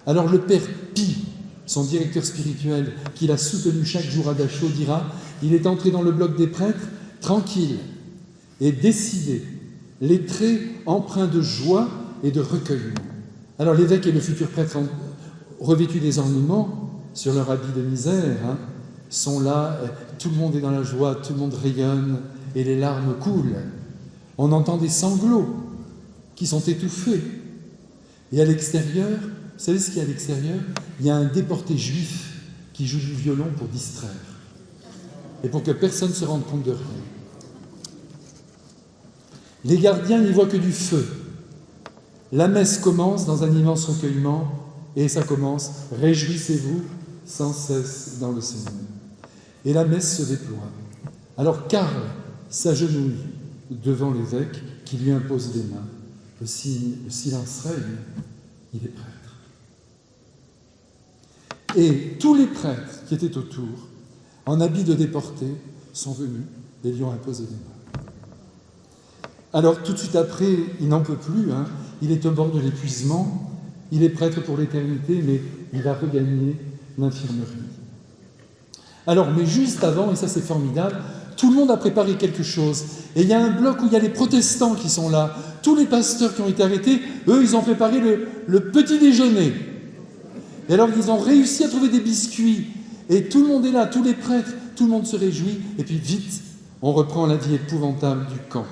Alors le père Pie, son directeur spirituel, qui l'a soutenu chaque jour à Dachau, dira « Il est entré dans le bloc des prêtres, tranquille, et décidé, les traits empreints de joie et de recueillement. » Alors l'évêque et le futur prêtre, revêtus des ornements sur leur habit de misère, sont là, tout le monde est dans la joie, tout le monde rayonne, et les larmes coulent. On entend des sanglots qui sont étouffés. Et à l'extérieur, vous savez ce qu'il y a à l'extérieur? Il y a un déporté juif qui joue du violon pour distraire, et pour que personne ne se rende compte de rien. Les gardiens n'y voient que du feu. La messe commence dans un immense recueillement, et ça commence « Réjouissez-vous sans cesse dans le Seigneur ». Et la messe se déploie. Alors Karl s'agenouille devant l'évêque qui lui impose les mains. Le silence règne, il est prêtre. Et tous les prêtres qui étaient autour, en habit de déportés, sont venus et lui ont imposé les mains. Alors tout de suite après, il n'en peut plus, il est au bord de l'épuisement, il est prêtre pour l'éternité, mais il va regagner l'infirmerie. Alors, mais juste avant, et ça c'est formidable, tout le monde a préparé quelque chose. Et il y a un bloc où il y a les protestants qui sont là. Tous les pasteurs qui ont été arrêtés, eux, ils ont préparé le petit déjeuner. Et alors, ils ont réussi à trouver des biscuits. Et tout le monde est là, tous les prêtres, tout le monde se réjouit. Et puis, vite, on reprend la vie épouvantable du camp.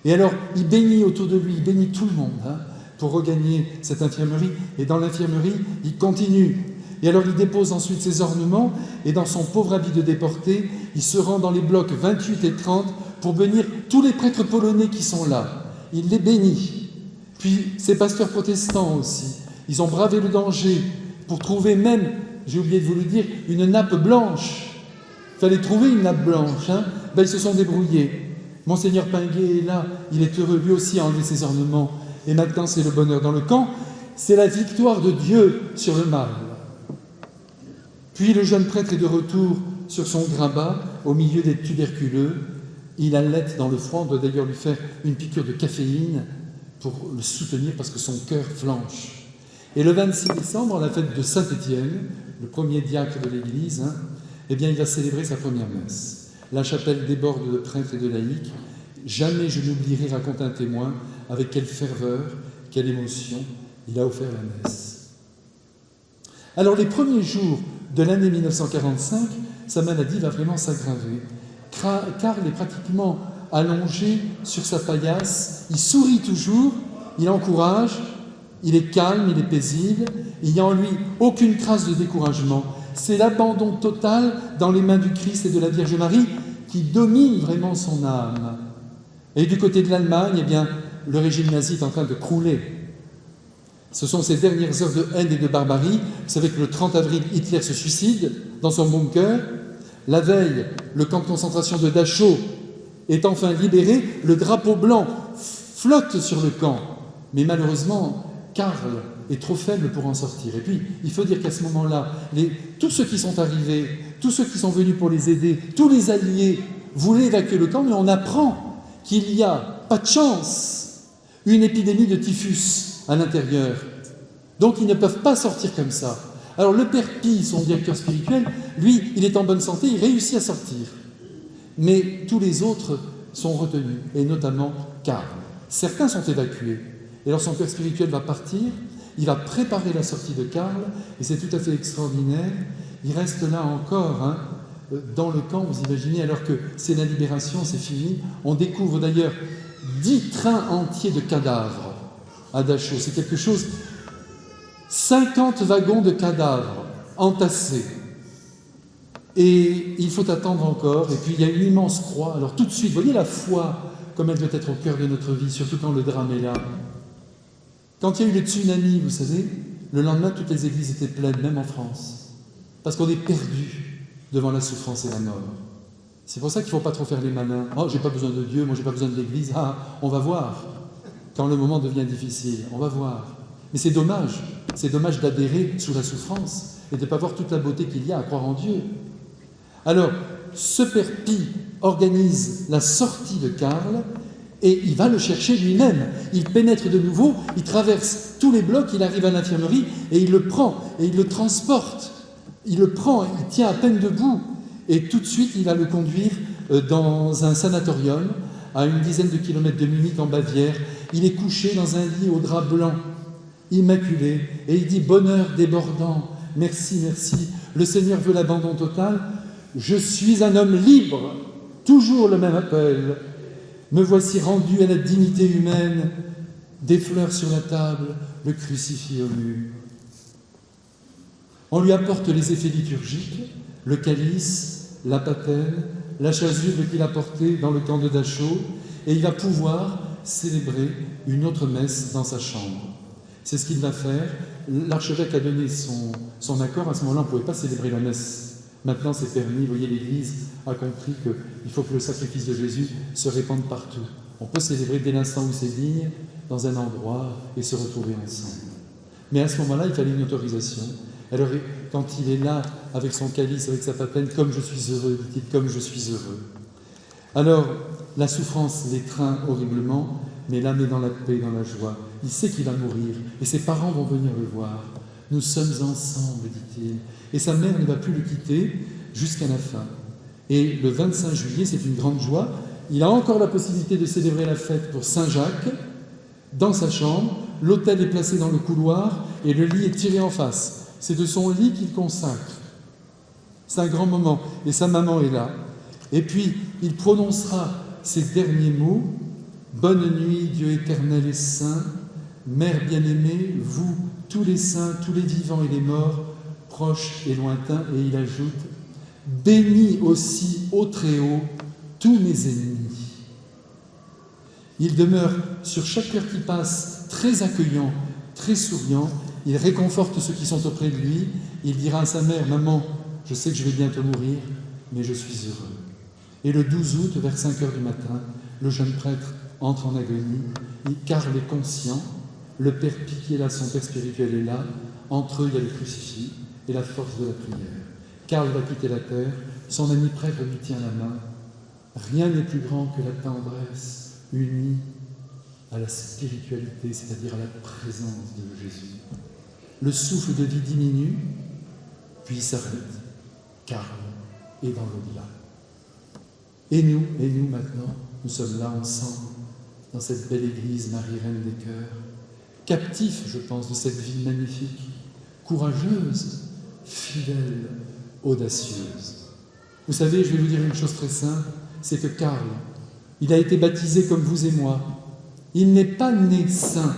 Et alors, il bénit autour de lui, il bénit tout le monde pour regagner cette infirmerie. Et dans l'infirmerie, il continue. Et alors il dépose ensuite ses ornements, et dans son pauvre habit de déporté, il se rend dans les blocs 28 et 30 pour bénir tous les prêtres polonais qui sont là. Il les bénit. Puis ces pasteurs protestants aussi, ils ont bravé le danger pour trouver même, j'ai oublié de vous le dire, une nappe blanche. Il fallait trouver une nappe blanche. Ils se sont débrouillés. Monseigneur Pinguet est là, il est heureux lui aussi à enlever ses ornements. Et maintenant c'est le bonheur dans le camp, c'est la victoire de Dieu sur le mal. Puis le jeune prêtre est de retour sur son grabat, au milieu des tuberculeux. Il allaite dans le froid, on doit d'ailleurs lui faire une piqûre de caféine pour le soutenir parce que son cœur flanche. Et le 26 décembre, à la fête de Saint-Étienne, le premier diacre de l'Église, eh bien, il va célébrer sa première messe. La chapelle déborde de prêtres et de laïcs. Jamais je n'oublierai, raconte un témoin, avec quelle ferveur, quelle émotion il a offert la messe. Alors les premiers jours de l'année 1945, sa maladie va vraiment s'aggraver. Karl est pratiquement allongé sur sa paillasse, il sourit toujours, il encourage, il est calme, il est paisible, il n'y a en lui aucune trace de découragement. C'est l'abandon total dans les mains du Christ et de la Vierge Marie qui domine vraiment son âme. Et du côté de l'Allemagne, eh bien, le régime nazi est en train de crouler. Ce sont ces dernières heures de haine et de barbarie. Vous savez que le 30 avril, Hitler se suicide dans son bunker. La veille, le camp de concentration de Dachau est enfin libéré. Le drapeau blanc flotte sur le camp. Mais malheureusement, Karl est trop faible pour en sortir. Et puis, il faut dire qu'à ce moment-là, tous ceux qui sont arrivés, tous ceux qui sont venus pour les aider, tous les alliés voulait évacuer le camp, mais on apprend qu'il y a, pas de chance, une épidémie de typhus à l'intérieur. Donc ils ne peuvent pas sortir comme ça. Alors le père Pie, son directeur spirituel, lui, il est en bonne santé, il réussit à sortir. Mais tous les autres sont retenus, et notamment Karl. Certains sont évacués. Et alors son père spirituel va partir, il va préparer la sortie de Karl, et c'est tout à fait extraordinaire. Il reste là encore, dans le camp, vous imaginez, alors que c'est la libération, c'est fini. On découvre d'ailleurs 10 trains entiers de cadavres à Dachau. C'est quelque chose, 50 wagons de cadavres entassés. Et il faut attendre encore, et puis il y a une immense croix. Alors tout de suite, vous voyez la foi, comme elle doit être au cœur de notre vie, surtout quand le drame est là. Quand il y a eu le tsunami, vous savez, le lendemain, toutes les églises étaient pleines, même en France. Parce qu'on est perdu devant la souffrance et la mort. C'est pour ça qu'il ne faut pas trop faire les malins. « Oh, j'ai pas besoin de Dieu, moi j'ai pas besoin de l'Église. » Ah, on va voir. Quand le moment devient difficile, on va voir. Mais c'est dommage d'adhérer sous la souffrance et de ne pas voir toute la beauté qu'il y a à croire en Dieu. Alors, ce père Pie organise la sortie de Karl et il va le chercher lui-même. Il pénètre de nouveau, il traverse tous les blocs, il arrive à l'infirmerie et il le prend et il le transporte. Il le prend, il tient à peine debout et tout de suite il va le conduire dans un sanatorium à une dizaine de kilomètres de Munich en Bavière. Il est couché dans un lit au drap blanc, immaculé, et il dit « Bonheur débordant, merci, merci, le Seigneur veut l'abandon total, je suis un homme libre, toujours le même appel, me voici rendu à la dignité humaine, des fleurs sur la table, le crucifix au mur. » On lui apporte les effets liturgiques, le calice, la patène, la chasuble qu'il a portée dans le camp de Dachau, et il va pouvoir célébrer une autre messe dans sa chambre. C'est ce qu'il va faire. L'archevêque a donné son accord. À ce moment-là, on ne pouvait pas célébrer la messe. Maintenant, c'est permis. Vous voyez, l'Église a compris qu'il faut que le sacrifice de Jésus se répande partout. On peut célébrer dès l'instant où c'est digne, dans un endroit, et se retrouver ensemble. Mais à ce moment-là, il fallait une autorisation. Alors, quand il est là, avec son calice, avec sa patène, « Comme je suis heureux », dit-il, « Comme je suis heureux ». Alors, la souffrance l'étreint horriblement, mais l'âme est dans la paix, dans la joie. Il sait qu'il va mourir, et ses parents vont venir le voir. « Nous sommes ensemble », dit-il. Et sa mère ne va plus le quitter jusqu'à la fin. Et le 25 juillet, c'est une grande joie. Il a encore la possibilité de célébrer la fête pour Saint-Jacques, dans sa chambre. L'autel est placé dans le couloir, et le lit est tiré en face. C'est de son lit qu'il consacre. C'est un grand moment, et sa maman est là. Et puis, il prononcera ces derniers mots. « Bonne nuit, Dieu éternel et saint, Mère bien-aimée, vous, tous les saints, tous les vivants et les morts, proches et lointains. » Et il ajoute « Bénis aussi au Très-Haut tous mes ennemis. » Il demeure sur chaque cœur qui passe très accueillant, très souriant. Il réconforte ceux qui sont auprès de lui. Il dira à sa mère « Maman, je sais que je vais bientôt mourir, mais je suis heureux. » Et le 12 août, vers 5 heures du matin, le jeune prêtre entre en agonie. Karl est conscient. Le père Pie qui est là, son père spirituel est là. Entre eux, il y a le crucifix et la force de la prière. Karl va quitter la terre. Son ami prêtre lui tient la main. Rien n'est plus grand que la tendresse unie à la spiritualité, c'est-à-dire à la présence de Jésus. Le souffle de vie diminue, puis s'arrête. Karl est dans l'au-delà. Et nous maintenant, nous sommes là ensemble, dans cette belle église Marie-Reine des Cœurs, captifs, je pense, de cette vie magnifique, courageuse, fidèle, audacieuse. Vous savez, je vais vous dire une chose très simple, c'est que Karl, il a été baptisé comme vous et moi. Il n'est pas né saint.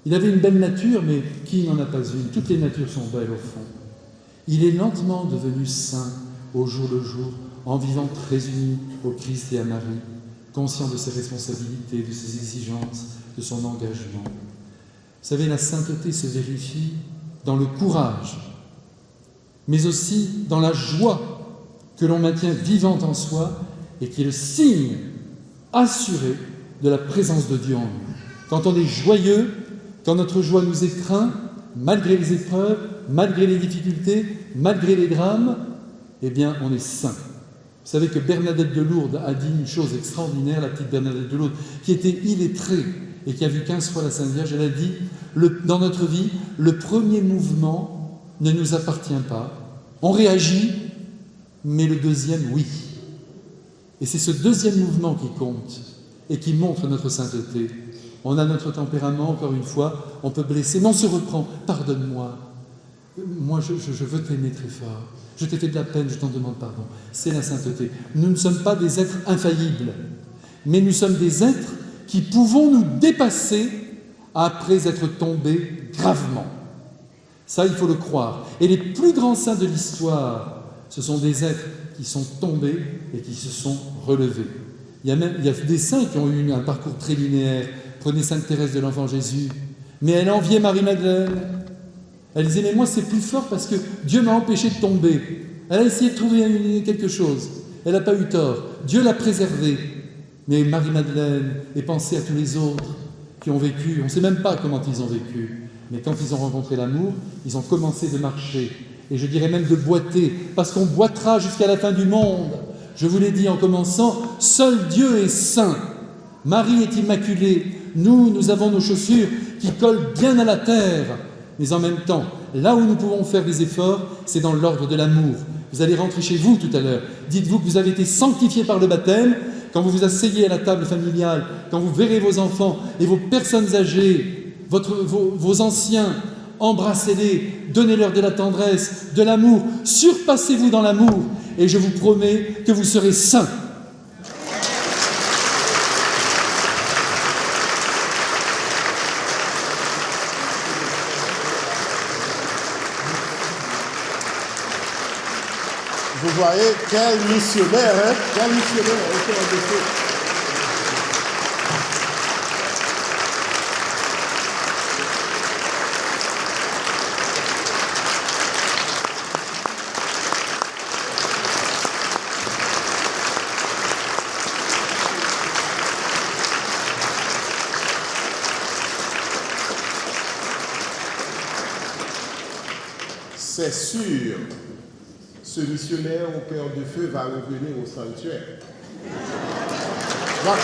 Il avait une belle nature, mais qui n'en a pas une? Toutes les natures sont belles au fond. Il est lentement devenu saint au jour le jour, en vivant très uni au Christ et à Marie, conscient de ses responsabilités, de ses exigences, de son engagement. Vous savez, la sainteté se vérifie dans le courage, mais aussi dans la joie que l'on maintient vivante en soi et qui est le signe assuré de la présence de Dieu en nous. Quand on est joyeux, quand notre joie nous étreint, malgré les épreuves, malgré les difficultés, malgré les drames, eh bien, on est saint. Vous savez que Bernadette de Lourdes a dit une chose extraordinaire, la petite Bernadette de Lourdes, qui était illettrée et qui a vu 15 fois la Sainte Vierge. Elle a dit, dans notre vie, le premier mouvement ne nous appartient pas. On réagit, mais le deuxième, oui. Et c'est ce deuxième mouvement qui compte et qui montre notre sainteté. On a notre tempérament, encore une fois, on peut blesser, mais on se reprend. Pardonne-moi. Moi, je veux t'aimer très fort. Je t'ai fait de la peine, je t'en demande pardon. C'est la sainteté. Nous ne sommes pas des êtres infaillibles, mais nous sommes des êtres qui pouvons nous dépasser après être tombés gravement. Ça, il faut le croire. Et les plus grands saints de l'histoire, ce sont des êtres qui sont tombés et qui se sont relevés. Il y a des saints qui ont eu un parcours très linéaire. Prenez Sainte Thérèse de l'Enfant Jésus. Mais elle enviait Marie-Madeleine. Elle disait, mais moi c'est plus fort parce que Dieu m'a empêché de tomber. Elle a essayé de trouver quelque chose. Elle n'a pas eu tort. Dieu l'a préservée. Mais Marie-Madeleine, et pensez à tous les autres qui ont vécu. On ne sait même pas comment ils ont vécu. Mais quand ils ont rencontré l'amour, ils ont commencé de marcher. Et je dirais même de boiter, parce qu'on boitera jusqu'à la fin du monde. Je vous l'ai dit en commençant, seul Dieu est saint. Marie est immaculée. Nous avons nos chaussures qui collent bien à la terre. Mais en même temps, là où nous pouvons faire des efforts, c'est dans l'ordre de l'amour. Vous allez rentrer chez vous tout à l'heure. Dites-vous que vous avez été sanctifiés par le baptême. Quand vous vous asseyez à la table familiale, quand vous verrez vos enfants et vos personnes âgées, vos anciens, embrassez-les, donnez-leur de la tendresse, de l'amour, surpassez-vous dans l'amour, et je vous promets que vous serez saints. Vous voyez, quel missionnaire, hein? Quel missionnaire, c'est sûr. Ce missionnaire au cœur de feu va revenir au sanctuaire. Voilà.